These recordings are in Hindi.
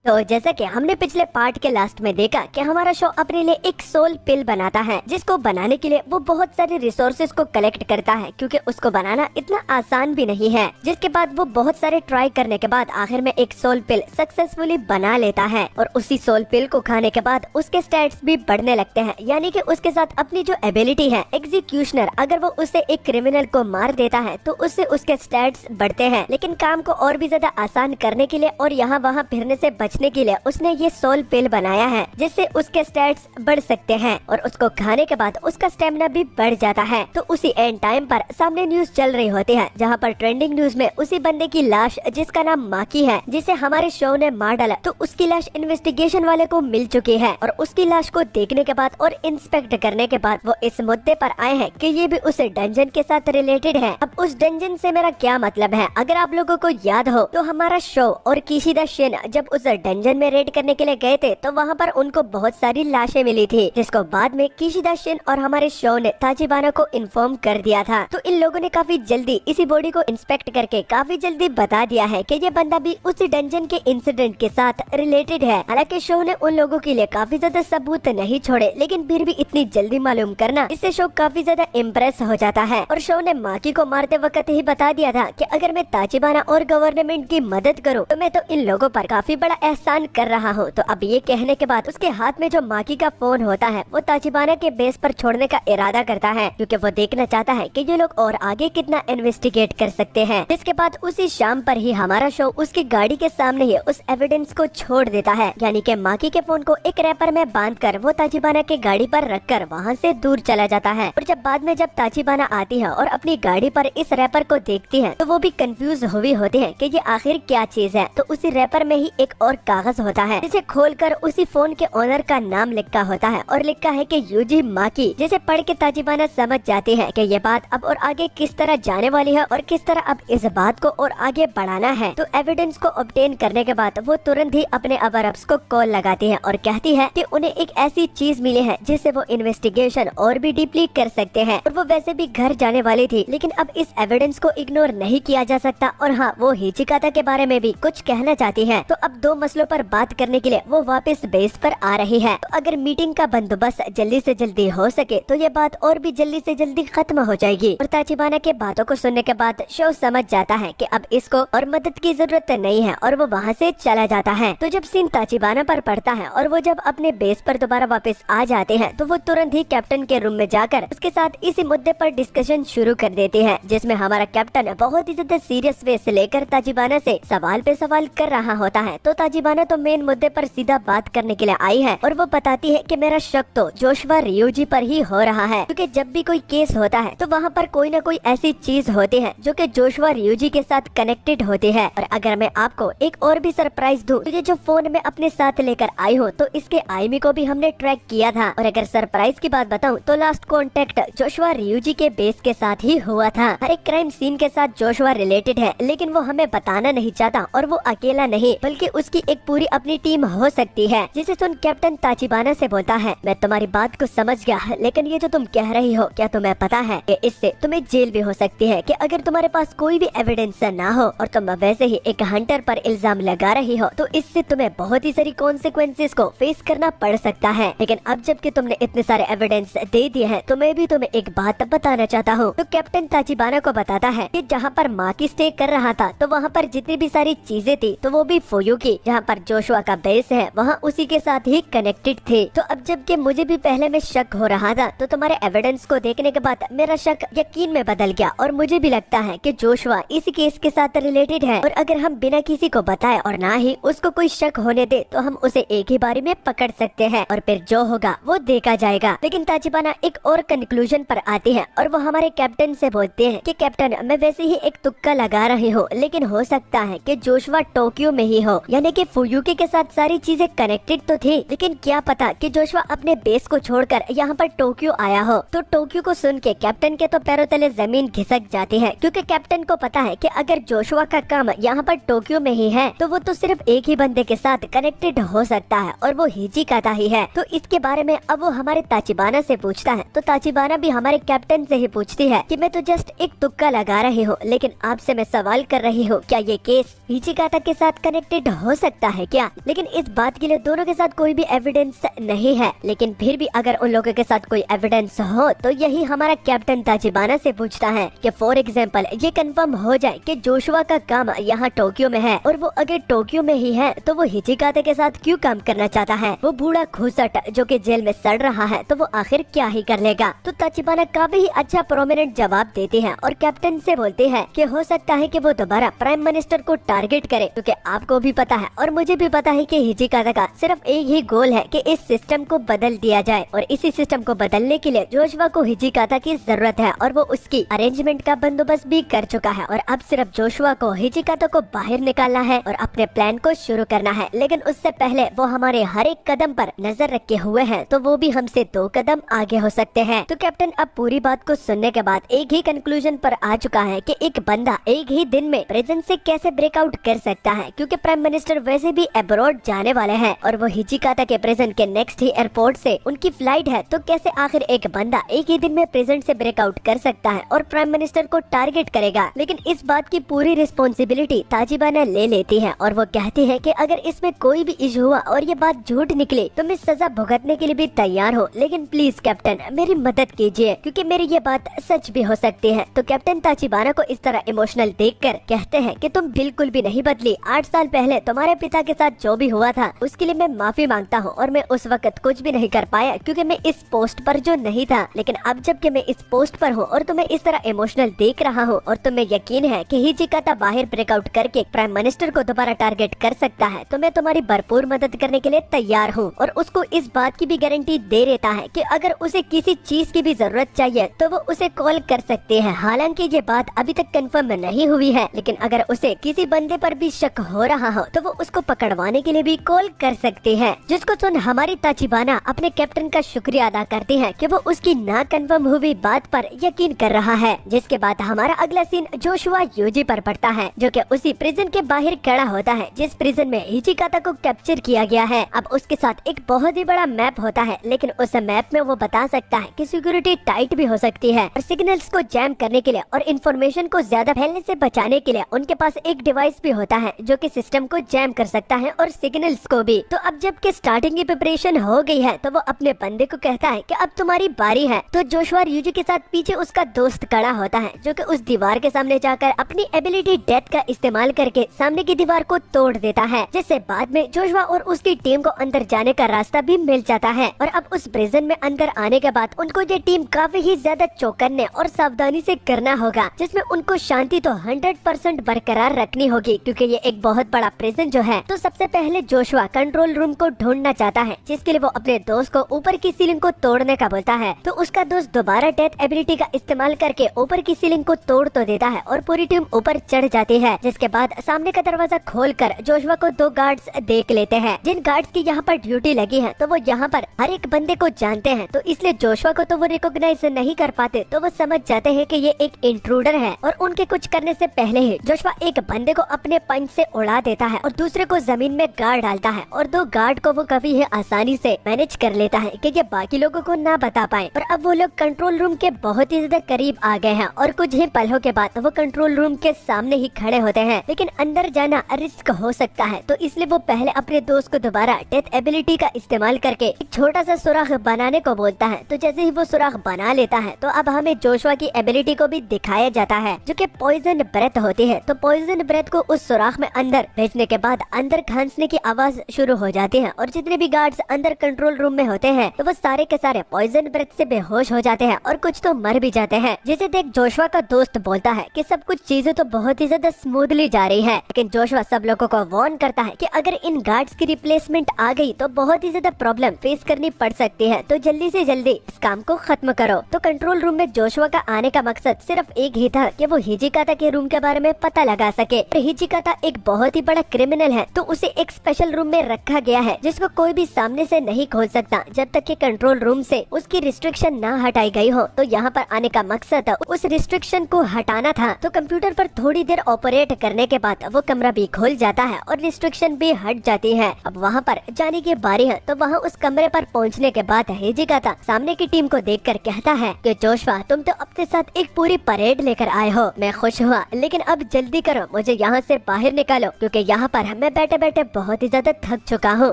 तो जैसा कि हमने पिछले पार्ट के लास्ट में देखा कि हमारा शो अपने लिए एक सोल पिल बनाता है, जिसको बनाने के लिए वो बहुत सारे रिसोर्सेज को कलेक्ट करता है, क्योंकि उसको बनाना इतना आसान भी नहीं है। जिसके बाद वो बहुत सारे ट्राई करने के बाद आखिर में एक सोल पिल सक्सेसफुली बना लेता है, और उसी सोल पिल को खाने के बाद उसके स्टैट्स भी बढ़ने लगते हैं। यानी कि उसके साथ अपनी जो एबिलिटी है एग्जीक्यूशनर, अगर वो उससे एक क्रिमिनल को मार देता है तो उससे उसके स्टैट्स बढ़ते हैं। लेकिन काम को और भी ज्यादा आसान करने के लिए और यहाँ वहाँ फिरने से बचने के लिए उसने ये सोल पिल बनाया है, जिससे उसके स्टैट्स बढ़ सकते हैं, और उसको खाने के बाद उसका स्टेमिना भी बढ़ जाता है। तो उसी एंड टाइम पर सामने न्यूज चल रही होती है, जहाँ पर ट्रेंडिंग न्यूज में उसी बंदे की लाश, जिसका नाम माकी है, जिसे हमारे शो ने मार डाला, तो उसकी लाश इन्वेस्टिगेशन वाले को मिल चुकी है। और उसकी लाश को देखने के बाद और इंस्पेक्ट करने के बाद वो इस मुद्दे पर आए हैं कि ये भी उस डंजन के साथ रिलेटेड है। अब उस डंजन से मेरा क्या मतलब है? अगर आप लोगों को याद हो तो हमारा शो और किशिदा शिन जब उस डंजन में रेड करने के लिए गए थे, तो वहाँ पर उनको बहुत सारी लाशें मिली थी, जिसको बाद में किशिदा शिन और हमारे शो ने ताचिबाना को इन्फॉर्म कर दिया था। तो इन लोगों ने काफी जल्दी इसी बॉडी को इंस्पेक्ट करके काफी जल्दी बता दिया है कि ये बंदा भी उस डंजन के इंसिडेंट के साथ रिलेटेड है। हालांकि शो ने उन लोगों के लिए काफी ज्यादा सबूत नहीं छोड़े, लेकिन फिर भी इतनी जल्दी मालूम करना, इससे शो काफी ज्यादा इम्प्रेस हो जाता है। और शो ने माकी को मारते वक्त ही बता दिया था कि अगर मैं ताचिबाना और गवर्नमेंट की मदद करूं तो मैं तो इन लोगों पर काफी बड़ा एहसान कर रहा हूं। तो अब ये कहने के बाद उसके हाथ में जो माकी का फोन होता है वो ताचिबाना के बेस पर छोड़ने का इरादा करता है, क्योंकि वो देखना चाहता है कि ये लोग और आगे कितना इन्वेस्टिगेट कर सकते हैं। इसके बाद उसी शाम पर ही हमारा शो उसकी गाड़ी के सामने ही उस एविडेंस को छोड़ देता है, यानी कि माकी के फोन को एक रैपर में बांधकर वो ताचिबाना के गाड़ी पर रखकर वहाँ से दूर चला जाता है। और जब बाद में जब ताचिबाना आती है और अपनी गाड़ी पर इस रैपर को देखती है, तो वो भी कंफ्यूज हुई होती है कि ये आखिर क्या चीज है। तो उसी रैपर में ही एक और कागज होता है, जिसे खोलकर उसी फोन के ओनर का नाम लिखा होता है, और लिखा है कि यूजी माकी। जिसे पढ़ के ताचिबाना समझ जाती है कि ये बात अब और आगे किस तरह जाने वाली है और किस तरह अब इस बात को और आगे बढ़ाना है। तो एविडेंस को ऑब्टेन करने के बाद वो तुरंत ही अपने अबरब्स को कॉल लगाती है और कहती है कि उन्हें एक ऐसी चीज मिली है जिससे वो इन्वेस्टिगेशन और भी डीपली कर सकते हैं। और वो वैसे भी घर जाने वाली थी, लेकिन अब इस एविडेंस को इग्नोर नहीं किया जा सकता। और हाँ, वो हिचिकाता के बारे में भी कुछ कहना चाहती है। तो अब दो मसलों पर बात करने के लिए वो वापस बेस पर आ रही है। तो अगर मीटिंग का बंदोबस्त जल्दी से जल्दी हो सके तो ये बात और भी जल्दी से जल्दी खत्म हो जाएगी। और ताचिबाना के बातों को सुनने के बाद शो समझ जाता है कि अब इसको और मदद की जरूरत नहीं है, और वो वहाँ से चला जाता है। तो जब सीन ताचिबाना पर पड़ता है और वो जब अपने बेस पर दोबारा वापस आ जाते हैं, तो वो तुरंत ही कैप्टन के रूम में जाकर उसके साथ इसी मुद्दे पर डिस्कशन शुरू कर देती है, जिसमें हमारा कैप्टन बहुत ही ज्यादा सीरियस वे से लेकर ताचिबाना से सवाल पे सवाल कर रहा होता है। तो ताचिबाना तो मेन मुद्दे पर सीधा बात करने के लिए आई है, और वो बताती है कि मेरा शक तो जोशुआ रियोजी पर ही हो रहा है, क्योंकि जब भी कोई केस होता है तो वहाँ पर कोई न कोई ऐसी चीज होती है जो कि जोशुआ रियोजी के साथ कनेक्टेड होती है। और अगर मैं आपको एक और भी सरप्राइज दूं, तो ये जो फोन मैं अपने साथ लेकर आई हूँ, तो इसके आईमी को भी हमने ट्रैक किया था। और अगर सरप्राइज की बात बताऊं तो लास्ट कॉन्टेक्ट जोशुआ रियोजी के बेस के साथ ही हुआ था। हर एक क्राइम सीन के साथ जोशुआ रिलेटेड है, लेकिन वो हमें बताना नहीं चाहता, और वो अकेला नहीं बल्कि उसकी एक पूरी अपनी टीम हो सकती है। जिसे सुन कैप्टन ताचिबाना से बोलता है, मैं तुम्हारी बात को समझ गया, लेकिन ये जो तुम कह रही हो, क्या तुम्हें पता है कि इससे तुम्हें जेल भी हो सकती है, कि अगर तुम्हारे पास कोई भी एविडेंस ना हो और तुम वैसे ही एक हंटर पर इल्जाम लगा रही हो, तो इससे तुम्हें बहुत ही सारी कॉन्सिक्वेंसेस को फेस करना पड़ सकता है। लेकिन अब जबकि तुमने इतने सारे एविडेंस दे दिए हैं, तो मैं भी तुम्हें एक बात बताना चाहता हूँ। तो कैप्टन ताचिबाना को बताता है कि जहाँ पर माकी स्टे कर रहा था, तो वहाँ पर जितनी भी सारी चीजें थी, तो वो भी फुयुकी, जहाँ पर जोशुआ का बेस है, वहाँ उसी के साथ ही कनेक्टेड थे। तो अब जबकि मुझे भी पहले में शक हो रहा था, तो तुम्हारे एविडेंस को देखने के बाद मेरा शक यकीन में बदल गया, और मुझे भी लगता है कि जोशुआ इसी केस के साथ रिलेटेड है। और अगर हम बिना किसी को बताए और ना ही उसको कोई शक होने दे, तो हम उसे एक ही बारी में पकड़ सकते हैं, और फिर जो होगा वो देखा जाएगा। लेकिन ताचिबाना एक और कंक्लूजन पर आती है, और वो हमारे कैप्टन से बोलते हैं कि कैप्टन, मैं वैसे ही एक तुक्का लगा रही हूँ, लेकिन हो सकता है कि जोशुआ टोक्यो में ही हो, यानी कि फुयुकी के साथ सारी चीजें कनेक्टेड तो थी, लेकिन क्या पता कि जोशुआ अपने बेस को छोड़कर यहाँ पर टोक्यो आया हो। तो टोक्यो को सुन के कैप्टन के तो पैरों तले जमीन खिसक जाती है, क्योंकि कैप्टन को पता है कि अगर जोशुआ का काम यहाँ पर टोक्यो में ही है, तो वो तो सिर्फ एक ही बंदे के साथ कनेक्टेड हो सकता है, और वो हिचिकाता ही है। तो इसके बारे में अब वो हमारे ताचिबाना से पूछता है, तो ताचिबाना भी हमारे कैप्टन से ही पूछती है कि मैं तो जस्ट एक तुक्का लगा रही हूँ, लेकिन आपसे मैं सवाल कर रही हूँ, क्या ये केस हिचिकाता के साथ कनेक्टेड हो सकता सकता है क्या? लेकिन इस बात के लिए दोनों के साथ कोई भी एविडेंस नहीं है। लेकिन फिर भी अगर उन लोगों के साथ कोई एविडेंस हो तो यही हमारा कैप्टन ताचिबाना से पूछता है कि फॉर एग्जाम्पल ये कंफर्म हो जाए कि जोशुआ का काम यहाँ टोक्यो में है और वो अगर टोक्यो में ही है तो वो हिचिकाता के साथ क्यों काम करना चाहता है? वो बूढ़ा खूसट जो कि जेल में सड़ रहा है तो वो आखिर क्या ही कर लेगा? तो ताचिबाना काफी ही अच्छा प्रोमिनेंट जवाब देती है और कैप्टन से बोलती है कि हो सकता है कि वो दोबारा प्राइम मिनिस्टर को टारगेट करे, क्योंकि आपको भी पता है और मुझे भी पता है कि हिचिकाता का सिर्फ एक ही गोल है कि इस सिस्टम को बदल दिया जाए और इसी सिस्टम को बदलने के लिए जोशुआ को हिचिकाता की जरूरत है और वो उसकी अरेंजमेंट का बंदोबस्त भी कर चुका है और अब सिर्फ जोशुआ को हिचिकाता को बाहर निकालना है और अपने प्लान को शुरू करना है। लेकिन उससे पहले वो हमारे हर एक कदम पर नजर रखे हुए हैं, तो वो भी हमसे 2 कदम आगे हो सकते हैं। तो कैप्टन अब पूरी बात को सुनने के बाद एक ही कंक्लूजन पर आ चुका है कि एक बंदा एक ही दिन में प्रिजन से कैसे ब्रेकआउट कर सकता है, क्योंकि प्राइम मिनिस्टर वैसे भी अब्रॉड जाने वाले हैं और वो हिचिकाता के प्रिजन के नेक्स्ट ही एयरपोर्ट से उनकी फ्लाइट है। तो कैसे आखिर एक बंदा एक ही दिन में प्रिजन से ब्रेकआउट कर सकता है और प्राइम मिनिस्टर को टारगेट करेगा? लेकिन इस बात की पूरी रिस्पॉन्सिबिलिटी ताचिबाना ले लेती है और वो कहती है कि अगर इसमें कोई भी इशू हुआ और ये बात झूठ निकली तो मैं सजा भुगतने के लिए भी तैयार हूँ, लेकिन प्लीज कैप्टन मेरी मदद कीजिए क्योंकि मेरी ये बात सच भी हो सकती है। तो कैप्टन ताचिबाना को इस तरह इमोशनल देखकर कहते हैं कि तुम बिल्कुल भी नहीं बदली। 8 साल पहले तुम्हारे पिता के साथ जो भी हुआ था उसके लिए मैं माफी मांगता हूँ और मैं उस वक्त कुछ भी नहीं कर पाया क्योंकि मैं इस पोस्ट पर जो नहीं था, लेकिन अब जबकि मैं इस पोस्ट पर हूँ और तुम्हें इस तरह इमोशनल देख रहा हूँ और तुम्हें यकीन है कि हिचिकाता बाहर ब्रेकआउट करके प्राइम मिनिस्टर को दोबारा टारगेट कर सकता है, तो मैं तुम्हारी भरपूर मदद करने के लिए तैयार हूँ। और उसको इस बात की भी गारंटी दे देता है कि अगर उसे किसी चीज की भी जरूरत चाहिए तो वो उसे कॉल कर सकते हैं। हालांकि ये बात अभी तक कंफर्म नहीं हुई है, लेकिन अगर उसे किसी बंदे पर भी शक हो रहा हो तो वो उसको पकड़वाने के लिए भी कॉल कर सकते हैं। जिसको सुन हमारी ताचिबाना अपने कैप्टन का शुक्रिया अदा करती है कि वो उसकी ना कंफर्म हुई बात पर यकीन कर रहा है। जिसके बाद हमारा अगला सीन जोशुआ यूजी पर पड़ता है, जो कि उसी प्रिजन के बाहर खड़ा होता है जिस प्रिजन में हिचिकाता को कैप्चर किया गया है। अब उसके साथ एक बहुत ही बड़ा मैप होता है, लेकिन उस मैप में वो बता सकता है कि सिक्योरिटी टाइट भी हो सकती है और सिग्नल्स को जैम करने के लिए और इन्फॉर्मेशन को ज्यादा फैलने से बचाने के लिए उनके पास एक डिवाइस भी होता है जो कि सिस्टम को जैम कर सकता है और सिग्नल्स को भी। तो अब जबकि स्टार्टिंग की प्रिपरेशन हो गई है तो वो अपने बंदे को कहता है कि अब तुम्हारी बारी है। तो जोशुआ यूजी के साथ पीछे उसका दोस्त खड़ा होता है जो कि उस दीवार के सामने जाकर अपनी एबिलिटी डेथ का इस्तेमाल करके सामने की दीवार को तोड़ देता है, जिससे बाद में जोशुआ और उसकी टीम को अंदर जाने का रास्ता भी मिल जाता है। और अब उस प्रिजन में अंदर आने के बाद उनको ये टीम काफी ही ज्यादा चौकन्ने और सावधानी से करना होगा, जिसमें उनको शांति तो 100% बरकरार रखनी होगी क्योंकि ये एक बहुत बड़ा प्रिजन जो है। तो सबसे पहले जोशुआ कंट्रोल रूम को ढूंढना चाहता है, जिसके लिए वो अपने दोस्त को ऊपर की सीलिंग को तोड़ने का बोलता है। तो उसका दोस्त दोबारा डेथ एबिलिटी का इस्तेमाल करके ऊपर की सीलिंग को तोड़ तो देता है और पूरी टीम ऊपर चढ़ जाती है। जिसके बाद सामने का दरवाजा खोलकर जोशुआ को 2 गार्ड्स देख लेते हैं, जिन गार्ड्स की यहाँ पर ड्यूटी लगी है। तो वो यहाँ पर हर एक बंदे को जानते हैं, तो इसलिए जोशुआ को तो वो रिकॉग्नाइज नहीं कर पाते। तो वो समझ जाते हैं कि ये एक इंट्रूडर है और उनके कुछ करने से पहले ही जोशुआ एक बंदे को अपने पंच से उड़ा देता है और दूसरे को जमीन में गाड़ डालता है और 2 गार्ड को वो काफी ही आसानी से मैनेज कर लेता है कि ये बाकी लोगों को ना बता पाए। पर अब वो लोग कंट्रोल रूम के बहुत ही ज्यादा करीब आ गए हैं और कुछ ही पलों के बाद वो कंट्रोल रूम के सामने ही खड़े होते हैं, लेकिन अंदर जाना रिस्क हो सकता है। तो इसलिए वो पहले अपने दोस्त को दोबारा डेथ एबिलिटी का इस्तेमाल करके एक छोटा सा सुराख बनाने को बोलता है। तो जैसे ही वो सुराख बना लेता है तो अब हमें जोशुआ की एबिलिटी को भी दिखाया जाता है जो कि पॉइजन ब्रेथ होती है। तो पॉइजन ब्रेथ को उस सुराख में अंदर भेजने के बाद अंदर खांसने की आवाज शुरू हो जाती है और जितने भी गार्ड्स अंदर कंट्रोल रूम में होते हैं तो वो सारे के सारे पॉइजन ब्रेथ से बेहोश हो जाते हैं और कुछ तो मर भी जाते हैं। जिसे देख जोशुआ का दोस्त बोलता है कि सब कुछ चीजें तो बहुत ही ज्यादा स्मूथली जा रही है, लेकिन जोशुआ सब लोगों को वार्न करता है कि अगर इन गार्ड्स की रिप्लेसमेंट आ गई तो बहुत ही ज्यादा प्रॉब्लम फेस करनी पड़ सकती है, तो जल्दी से जल्दी इस काम को खत्म करो। तो कंट्रोल रूम में जोशुआ का आने का मकसद सिर्फ एक ही था कि वो हिचिकाता के रूम के बारे में पता लगा सके। हिचिकाता एक बहुत ही बड़ा क्रिमिनल है, तो उसे एक स्पेशल रूम में रखा गया है जिसको कोई भी सामने से नहीं खोल सकता जब तक कि कंट्रोल रूम से उसकी रिस्ट्रिक्शन ना हटाई गई हो। तो यहाँ पर आने का मकसद उस रिस्ट्रिक्शन को हटाना था। तो कंप्यूटर पर थोड़ी देर ऑपरेट करने के बाद वो कमरा भी खुल जाता है और रिस्ट्रिक्शन भी हट जाती है। अब वहाँ पर जाने की बारी है। तो वहाँ उस कमरे पर पहुँचने के बाद हिचिकाता सामने की टीम को देखकर कहता है कि जोशुआ तुम तो अपने साथ एक पूरी परेड लेकर आए हो, मैं खुश हुआ, लेकिन अब जल्दी करो, मुझे यहाँ से बाहर निकालो क्योंकि यहाँ पर मैं बैठे बैठे बहुत ही ज्यादा थक चुका हूँ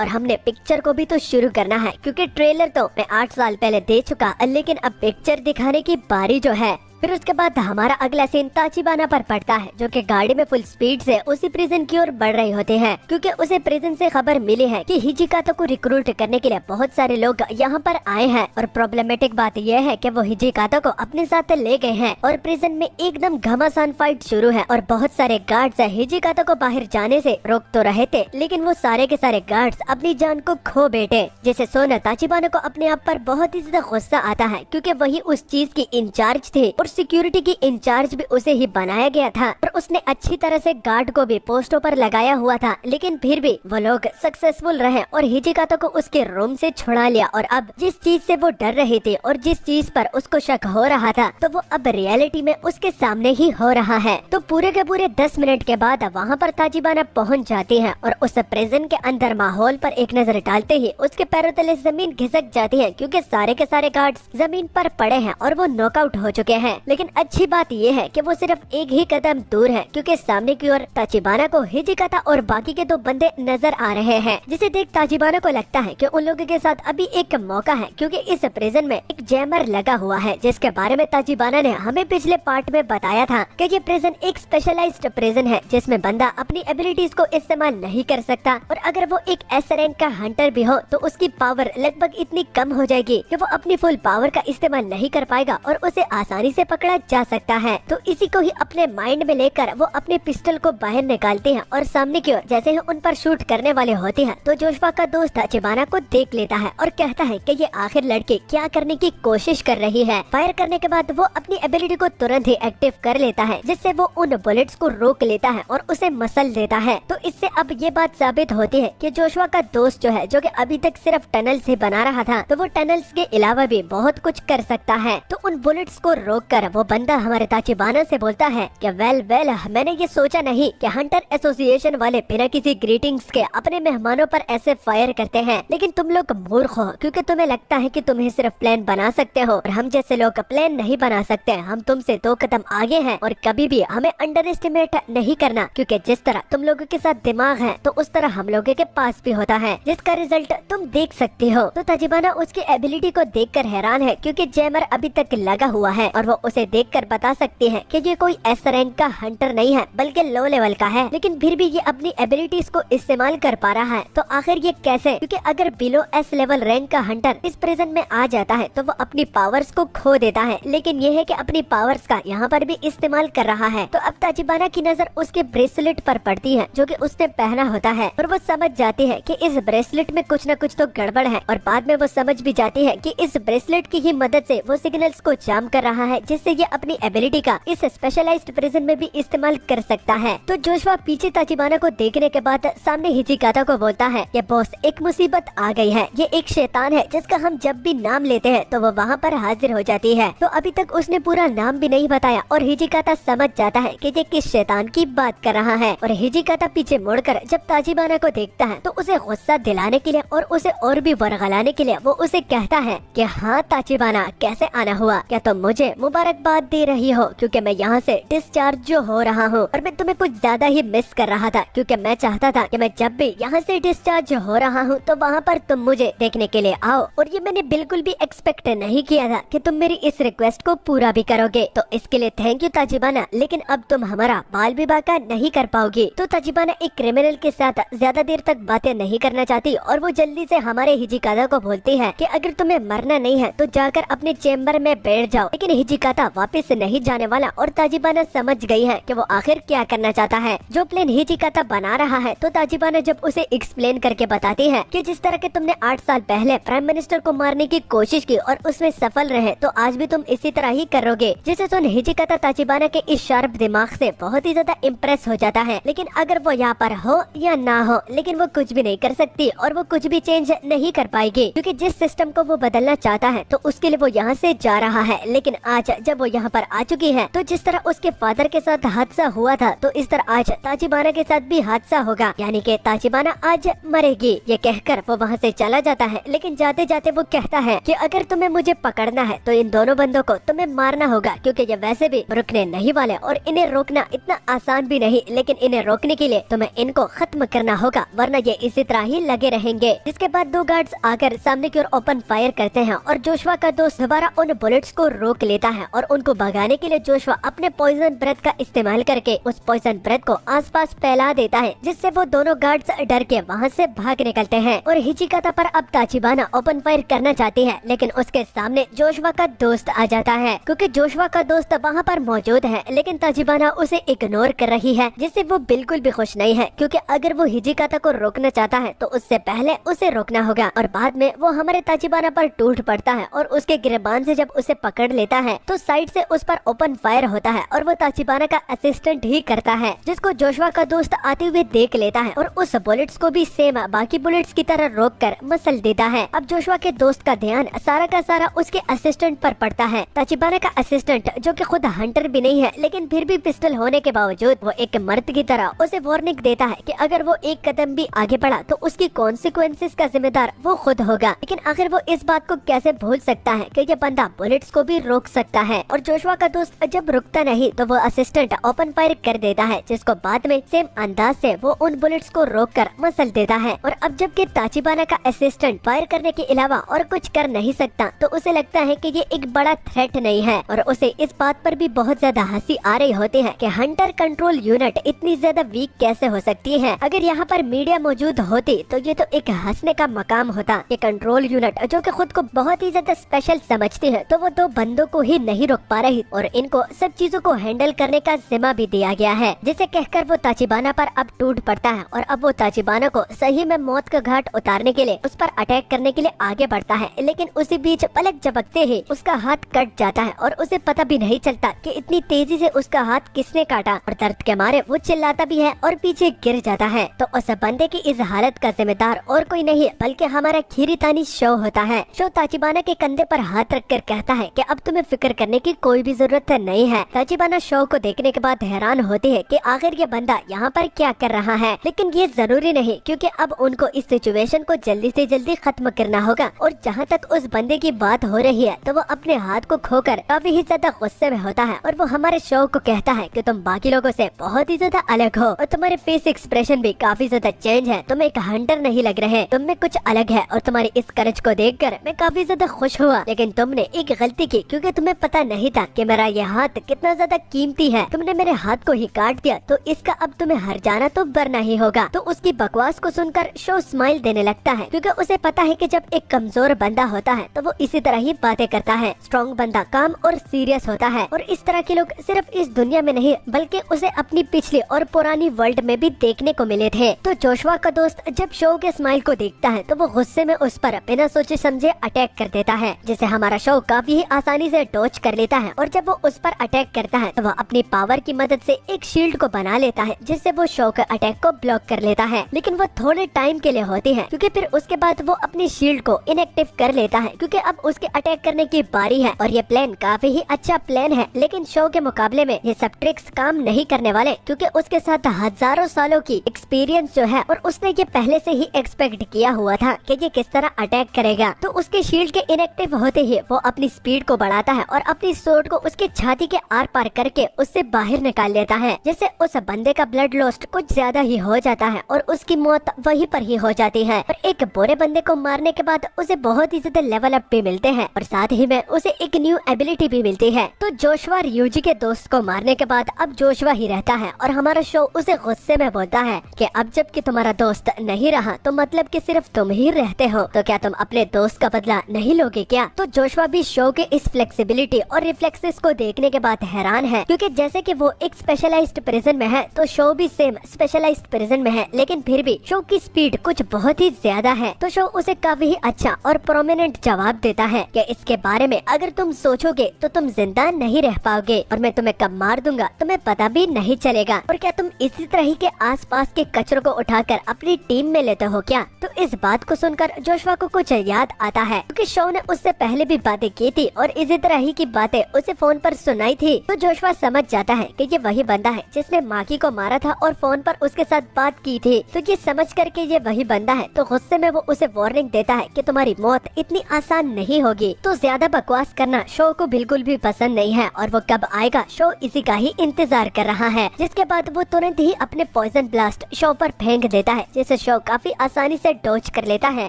और हमने पिक्चर को भी तो शुरू करना है, क्योंकि ट्रेलर तो मैं 8 साल पहले दे चुका, लेकिन अब पिक्चर दिखाने की बारी जो है। फिर उसके बाद हमारा अगला सीन ताचिबाना पर पड़ता है, जो कि गाड़ी में फुल स्पीड से उसी प्रिजन की ओर बढ़ रहे होते हैं, क्योंकि उसे प्रिजन से खबर मिली है कि हिजिकातो को रिक्रूट करने के लिए बहुत सारे लोग यहाँ पर आए हैं। और प्रॉब्लमेटिक बात यह है कि वो हिजिकातो को अपने साथ ले गए हैं और प्रिजन में एकदम घमासान फाइट शुरू है और बहुत सारे गार्ड्स हिजिकातो को बाहर जाने से रोक तो रहे थे, लेकिन वो सारे के सारे गार्ड्स अपनी जान को खो बैठे, जिसे सोना ताचिबाना को अपने आप पर बहुत ही ज्यादा गुस्सा आता है, क्योंकि वही उस चीज की इंचार्ज थी और सिक्योरिटी की इंचार्ज भी उसे ही बनाया गया था और उसने अच्छी तरह से गार्ड को भी पोस्टों पर लगाया हुआ था, लेकिन फिर भी वो लोग सक्सेसफुल रहे और हिजिकातो को उसके रूम से छुड़ा लिया। और अब जिस चीज से वो डर रही थी और जिस चीज पर उसको शक हो रहा था, तो वो अब रियलिटी में उसके सामने ही हो रहा है। तो पूरे के पूरे 10 मिनट के बाद वहाँ पर ताचिबाना पहुँच जाती है और उस प्रिजन के अंदर माहौल पर एक नजर डालते ही उसके पैरों तले जमीन खिसक जाती है, क्योंकि सारे के सारे गार्ड्स जमीन पर पड़े हैं और वो नॉकआउट हो चुके हैं। लेकिन अच्छी बात ये है कि वो सिर्फ एक ही कदम दूर है, क्योंकि सामने की ओर ताचिबाना को हिजिकाता और बाकी के 2 बंदे नजर आ रहे हैं, जिसे देख ताचिबाना को लगता है कि उन लोगों के साथ अभी एक मौका है, क्योंकि इस प्रिजन में एक जैमर लगा हुआ है, जिसके बारे में ताचिबाना ने हमें पिछले पार्ट में बताया था कि ये प्रिजन एक स्पेशलाइज्ड प्रिजन है, जिसमें बंदा अपनी एबिलिटीज को इस्तेमाल नहीं कर सकता, और अगर वो एक एस रैंक का हंटर भी हो तो उसकी पावर लगभग इतनी कम हो जाएगी कि वो अपनी फुल पावर का इस्तेमाल नहीं कर पाएगा और उसे आसानी से पकड़ा जा सकता है। तो इसी को ही अपने माइंड में लेकर वो अपने पिस्टल को बाहर निकालते हैं और सामने की ओर जैसे ही उन पर शूट करने वाले होते हैं, तो जोशुआ का दोस्त ताचिबाना को देख लेता है और कहता है कि ये आखिर लड़की क्या करने की कोशिश कर रही है। फायर करने के बाद वो अपनी एबिलिटी को तुरंत ही एक्टिव कर लेता है, जिससे वो उन बुलेट्स को रोक लेता है और उसे मसल देता है। तो इससे अब ये बात साबित होती है कि जोशुआ का दोस्त जो है, जो कि अभी तक सिर्फ टनल से बना रहा था, तो वो टनल्स के अलावा भी बहुत कुछ कर सकता है। तो उन बुलेट्स को रोककर वो बंदा हमारे ताचिबाना से बोलता है कि वेल मैंने ये सोचा नहीं कि हंटर एसोसिएशन वाले बिना किसी ग्रीटिंग्स के अपने मेहमानों पर ऐसे फायर करते हैं, लेकिन तुम लोग मूर्ख हो, क्योंकि तुम्हें लगता है कि तुम्हें सिर्फ प्लान बना सकते हो और हम जैसे लोग प्लान नहीं बना सकते। हम तुमसे 2 कदम आगे हैं और कभी भी हमें अंडर एस्टिमेट नहीं करना, क्योंकि जिस तरह तुम लोगों के साथ दिमाग है तो उस तरह हम लोगों के पास भी होता है, जिसका रिजल्ट तुम देख सकते हो। तो ताचिबाना उसकी एबिलिटी को देखकर हैरान है, क्योंकि जैमर अभी तक लगा हुआ है और वो उसे देखकर बता सकती है कि ये कोई एस रैंक का हंटर नहीं है बल्कि लो लेवल का है, लेकिन फिर भी ये अपनी एबिलिटीज को इस्तेमाल कर पा रहा है। तो आखिर ये कैसे? क्योंकि अगर बिलो एस लेवल रैंक का हंटर इस प्रिजन में आ जाता है तो वो अपनी पावर्स को खो देता है, लेकिन ये है कि अपनी पावर्स का यहाँ पर भी इस्तेमाल कर रहा है। तो अब ताचिबाना की नजर उसके ब्रेसलेट पर पड़ती है, जो कि उसने पहना होता है, और वो समझ जाती है कि इस ब्रेसलेट में कुछ न कुछ तो गड़बड़ है, और बाद में वो समझ भी जाती है कि इस ब्रेसलेट की ही मदद से वो सिग्नल्स को जाम कर रहा है, जिससे ये अपनी एबिलिटी का इस स्पेशलाइज्ड प्रिजन में भी इस्तेमाल कर सकता है। तो जोशुआ पीछे ताचिबाना को देखने के बाद सामने हिजिकाता को बोलता है कि बॉस, एक मुसीबत आ गई है। ये एक शैतान है जिसका हम जब भी नाम लेते हैं तो वो वहाँ पर हाजिर हो जाती है। तो अभी तक उसने पूरा नाम भी नहीं बताया और हिजिकाता समझ जाता है कि ये किस शैतान की बात कर रहा है। और हिजिकाता पीछे मुड़कर जब ताचिबाना को देखता है तो उसे गुस्सा दिलाने के लिए और उसे और भी वर्गलाने के लिए वो उसे कहता है कि हाँ ताचिबाना, कैसे आना हुआ? क्या तुम मुझे मुबारकबाद दे रही हो क्योंकि मैं यहाँ से डिस्चार्ज जो हो रहा हूँ, और मैं तुम्हें कुछ ज्यादा ही मिस कर रहा था, क्योंकि मैं चाहता था कि मैं जब भी यहाँ से डिस्चार्ज हो रहा हूँ तो वहाँ पर तुम मुझे देखने के लिए आओ, और ये मैंने बिल्कुल भी एक्सपेक्ट नहीं किया था कि तुम मेरी इस रिक्वेस्ट को पूरा भी करोगे। तो इसके लिए थैंक यू ताचिबाना, लेकिन अब तुम हमारा बाल विवाह का नहीं कर पाओगी। तो ताचिबाना एक क्रिमिनल के साथ ज्यादा देर तक बातें नहीं करना चाहती और वो जल्दी से हमारे हिजिकाता को बोलती है कि अगर तुम्हें मरना नहीं है तो जाकर अपने चेम्बर में बैठ जाओ। लेकिन हिजिकाता वापस नहीं जाने वाला और ताचिबाना समझ गई है कि वो आखिर क्या करना चाहता है। जो प्लान हिजिकाता बना रहा है, तो ताचिबाना जब उसे एक्सप्लेन करके बताती है कि जिस तरह के तुमने 8 साल पहले प्राइम मिनिस्टर को मारने की कोशिश की और उसमें सफल रहे, तो आज भी तुम इसी तरह ही करोगे। जिसे सुन हिजिकाता ताचिबाना के इस शार्प दिमाग से बहुत ही ज्यादा इम्प्रेस हो जाता है। लेकिन अगर वो यहाँ पर हो या ना हो, लेकिन वो कुछ भी नहीं कर सकती और वो कुछ भी चेंज नहीं कर पाएगी, क्योंकि जिस सिस्टम को वो बदलना चाहता है तो उसके लिए वो यहाँ से जा रहा है। लेकिन आज जब वो यहाँ पर आ चुकी है, तो जिस तरह उसके फादर के साथ हादसा हुआ था, तो इस तरह आज ताचिबाना के साथ भी हादसा होगा, यानी कि ताचिबाना आज मरेगी। ये कहकर वो वहाँ से चला जाता है, लेकिन जाते जाते वो कहता है कि अगर तुम्हें मुझे पकड़ना है तो इन दोनों बंदों को तुम्हें मारना होगा, क्योंकि ये वैसे भी रुकने नहीं वाले और इन्हें रोकना इतना आसान भी नहीं, लेकिन इन्हें रोकने के लिए तुम्हें इनको खत्म करना होगा, वरना ये इसी तरह ही लगे रहेंगे। जिसके बाद दो गार्ड्स आकर सामने की ओर ओपन फायर करते हैं और जोशुआ का दोस्त दोबारा उन बुलेट्स को रोक लेता है और उनको भगाने के लिए जोशुआ अपने पॉइजन ब्रेथ का इस्तेमाल करके उस पॉइजन ब्रेथ को आसपास फैला देता है, जिससे वो दोनों गार्ड्स डर के वहाँ से भाग निकलते हैं। और हिचिकाता पर अब ताचिबाना ओपन फायर करना चाहती है, लेकिन उसके सामने जोशुआ का दोस्त आ जाता है, क्योंकि जोशुआ का दोस्त वहाँ पर मौजूद है, लेकिन ताचिबाना उसे इग्नोर कर रही है, जिससे वो बिल्कुल भी खुश नहीं है, क्योंकि अगर वो हिचिकाता को रोकना चाहता है तो उससे पहले उसे रोकना होगा। और बाद में वो हमारे ताचिबाना पर टूट पड़ता है और उसके गिरबान से जब उसे पकड़ लेता है तो साइड से उस पर ओपन फायर होता है और वो ताचिबाना का असिस्टेंट ही करता है, जिसको जोशुआ का दोस्त आते हुए देख लेता है और उस बुलेट्स को भी सेम बाकी बुलेट्स की तरह रोककर मसल देता है। अब जोशुआ के दोस्त का ध्यान सारा का सारा उसके असिस्टेंट पर पड़ता है। ताचिबाना का असिस्टेंट, जो कि खुद हंटर भी नहीं है, लेकिन फिर भी पिस्टल होने के बावजूद वो एक मर्द की तरह उसे वार्निंग देता है कि अगर वो एक कदम भी आगे बढ़ा तो उसकी कॉन्सिक्वेंसेस का जिम्मेदार वो खुद होगा। लेकिन आखिर वो इस बात को कैसे भूल सकता है कि ये बंदा बुलेट्स को भी रोक सकता है। और जोशुआ का दोस्त जब रुकता नहीं तो वो असिस्टेंट ओपन फायर कर देता है, जिसको बाद में सेम अंदाज से वो उन बुलेट्स को रोककर मसल देता है। और अब जबकि ताचिबाना का असिस्टेंट फायर करने के अलावा और कुछ कर नहीं सकता, तो उसे लगता है कि ये एक बड़ा थ्रेट नहीं है और उसे इस बात पर भी बहुत ज्यादा हंसी आ रही होती है कि हंटर कंट्रोल यूनिट इतनी ज्यादा वीक कैसे हो सकती है। अगर यहाँ पर मीडिया मौजूद होती तो ये तो एक हंसने का मकाम होता। ये कंट्रोल यूनिट, जो कि खुद को बहुत ही ज्यादा स्पेशल समझती है, तो वो दो बंदों को ही नहीं रोक पा रही और इनको सब चीजों को हैंडल करने का जिम्मा भी दिया गया है, जिसे कहकर वो ताचिबाना पर अब टूट पड़ता है और अब वो ताचिबाना को सही में मौत का घाट उतारने के लिए उस पर अटैक करने के लिए आगे बढ़ता है। लेकिन उसी बीच पलक झपकते ही उसका हाथ कट जाता है और उसे पता भी नहीं चलता कि इतनी तेजी से उसका हाथ किसने काटा, और दर्द के मारे वो चिल्लाता भी है और पीछे गिर जाता है। तो उस बंदे की इस हालत का जिम्मेदार और कोई नहीं बल्कि हमारा खीरीतानी शो होता है। शो ताचिबाना के कंधे पर हाथ रखकर कहता है कि अब तुम्हें फिक्र करने की कोई भी जरूरत नहीं है। ताचिबाना शो को देखने के बाद हैरान होती है कि आखिर ये बंदा यहाँ पर क्या कर रहा है, लेकिन ये जरूरी नहीं, क्योंकि अब उनको इस सिचुएशन को जल्दी से जल्दी खत्म करना होगा। और जहाँ तक उस बंदे की बात हो रही है, तो वो अपने हाथ को खोकर काफी ही ज्यादा गुस्से में होता है और वो हमारे शो को कहता है कि तुम बाकी लोगों से बहुत ही ज्यादा अलग हो और तुम्हारे फेस एक्सप्रेशन भी काफी ज्यादा चेंज है, तुम एक हंटर नहीं लग रहे, तुम में कुछ अलग है और तुम्हारी इस करज को देखकर मैं काफी ज्यादा खुश हुआ। लेकिन तुमने एक गलती की, क्योंकि तुम्हें पता नहीं था कि मेरा ये हाथ कितना ज्यादा कीमती है। तुमने मेरे हाथ को ही काट दिया, तो इसका अब तुम्हें हर जाना तो बरना ही होगा। तो उसकी बकवास को सुनकर शो स्माइल देने लगता है, क्योंकि उसे पता है कि जब एक कमजोर बंदा होता है तो वो इसी तरह ही बातें करता है। स्ट्रॉन्ग बंदा काम और सीरियस होता है और इस तरह के लोग सिर्फ इस दुनिया में नहीं बल्कि उसे अपनी पिछली और पुरानी वर्ल्ड में भी देखने को मिले थे। तो जोशुआ का दोस्त जब शो के स्माइल को देखता है तो वो गुस्से में उस पर बिना सोचे समझे अटैक कर देता है, जिसे हमारा शो काफी ही आसानी से डॉच कर लेता है। और जब वो उस पर अटैक करता है तो वो अपनी पावर की मदद से एक शील्ड को बना लेता है, जिससे वो शो के अटैक को ब्लॉक कर लेता है। लेकिन वो थोड़े टाइम के लिए होती है, क्योंकि फिर उसके बाद वो अपनी शील्ड को इनएक्टिव कर लेता है, क्योंकि अब उसके अटैक करने की बारी है। और ये प्लान काफी ही अच्छा प्लान है, लेकिन शो के मुकाबले में ये सब ट्रिक्स काम नहीं करने वाले, क्योंकि उसके साथ हजारों सालों की एक्सपीरियंस जो है और उसने ये पहले से ही एक्सपेक्ट किया हुआ था कि ये किस तरह अटैक करेगा। तो उसके शील्ड के इनएक्टिव होते ही वो अपनी स्पीड को बढ़ाता है और अपनी सोर्ड को उसके छाती के आर पार करके उससे बाहर निकाल लेता है, जिससे उस बंदे का ब्लड लॉस्ट कुछ ज्यादा ही हो जाता है और उसकी मौत वहीं पर ही हो जाती है। और एक बुरे बंदे को मारने के बाद उसे बहुत ही ज्यादा लेवल अप भी मिलते हैं और साथ ही में उसे एक न्यू एबिलिटी भी मिलती है। तो जोशुआ ryuji के दोस्त को मारने के बाद अब जोशुआ ही रहता है और हमारा शो उसे गुस्से में बोलता है कि अब जब कि तुम्हारा दोस्त नहीं रहा तो मतलब कि सिर्फ तुम ही रहते हो, तो क्या तुम अपने दोस्त का बदला नहीं लोगे क्या? तो जोशुआ भी शो के इस फ्लेक्सिबिलिटी और रिफ्लेक्सेस को देखने के बाद हैरान है, क्योंकि जैसे कि वो एक स्पेशलाइज्ड प्रिजन में है तो शो भी सेम स्पेशलाइज्ड प्रिजन में है, लेकिन फिर भी शो की स्पीड कुछ बहुत ही ज्यादा है। तो शो उसे काफी ही अच्छा और प्रोमिनेंट जवाब देता है कि इसके बारे में अगर तुम सोचोगे तो तुम जिंदा नहीं रह पाओगे और मैं तुम्हें कब मार दूंगा तुम्हें पता भी नहीं चलेगा। और क्या तुम इसी तरह के आसपास के कचरों को उठाकर अपनी टीम में लेते हो क्या? तो इस बात को सुनकर जोशुआ को कुछ याद आता है, क्योंकि शो ने उससे पहले भी बातें की थी और इसी तरह ही की बातें उसे फोन पर सुनाई थी तो जोशुआ समझ जाता है कि ये वही बंदा है जिसने माकी को मारा था और फोन पर उसके साथ बात की थी। तो ये समझ करके ये वही बंदा है तो गुस्से में वो उसे वार्निंग देता है कि तुम्हारी मौत इतनी आसान नहीं होगी। तो ज्यादा बकवास करना शो को बिल्कुल भी पसंद नहीं है और वो कब आएगा शो इसी का ही इंतजार कर रहा है। जिसके बाद वो तुरंत ही अपने पॉइजन ब्लास्ट शो पर फेंक देता है जिसे शो काफी आसानी से डॉज कर लेता है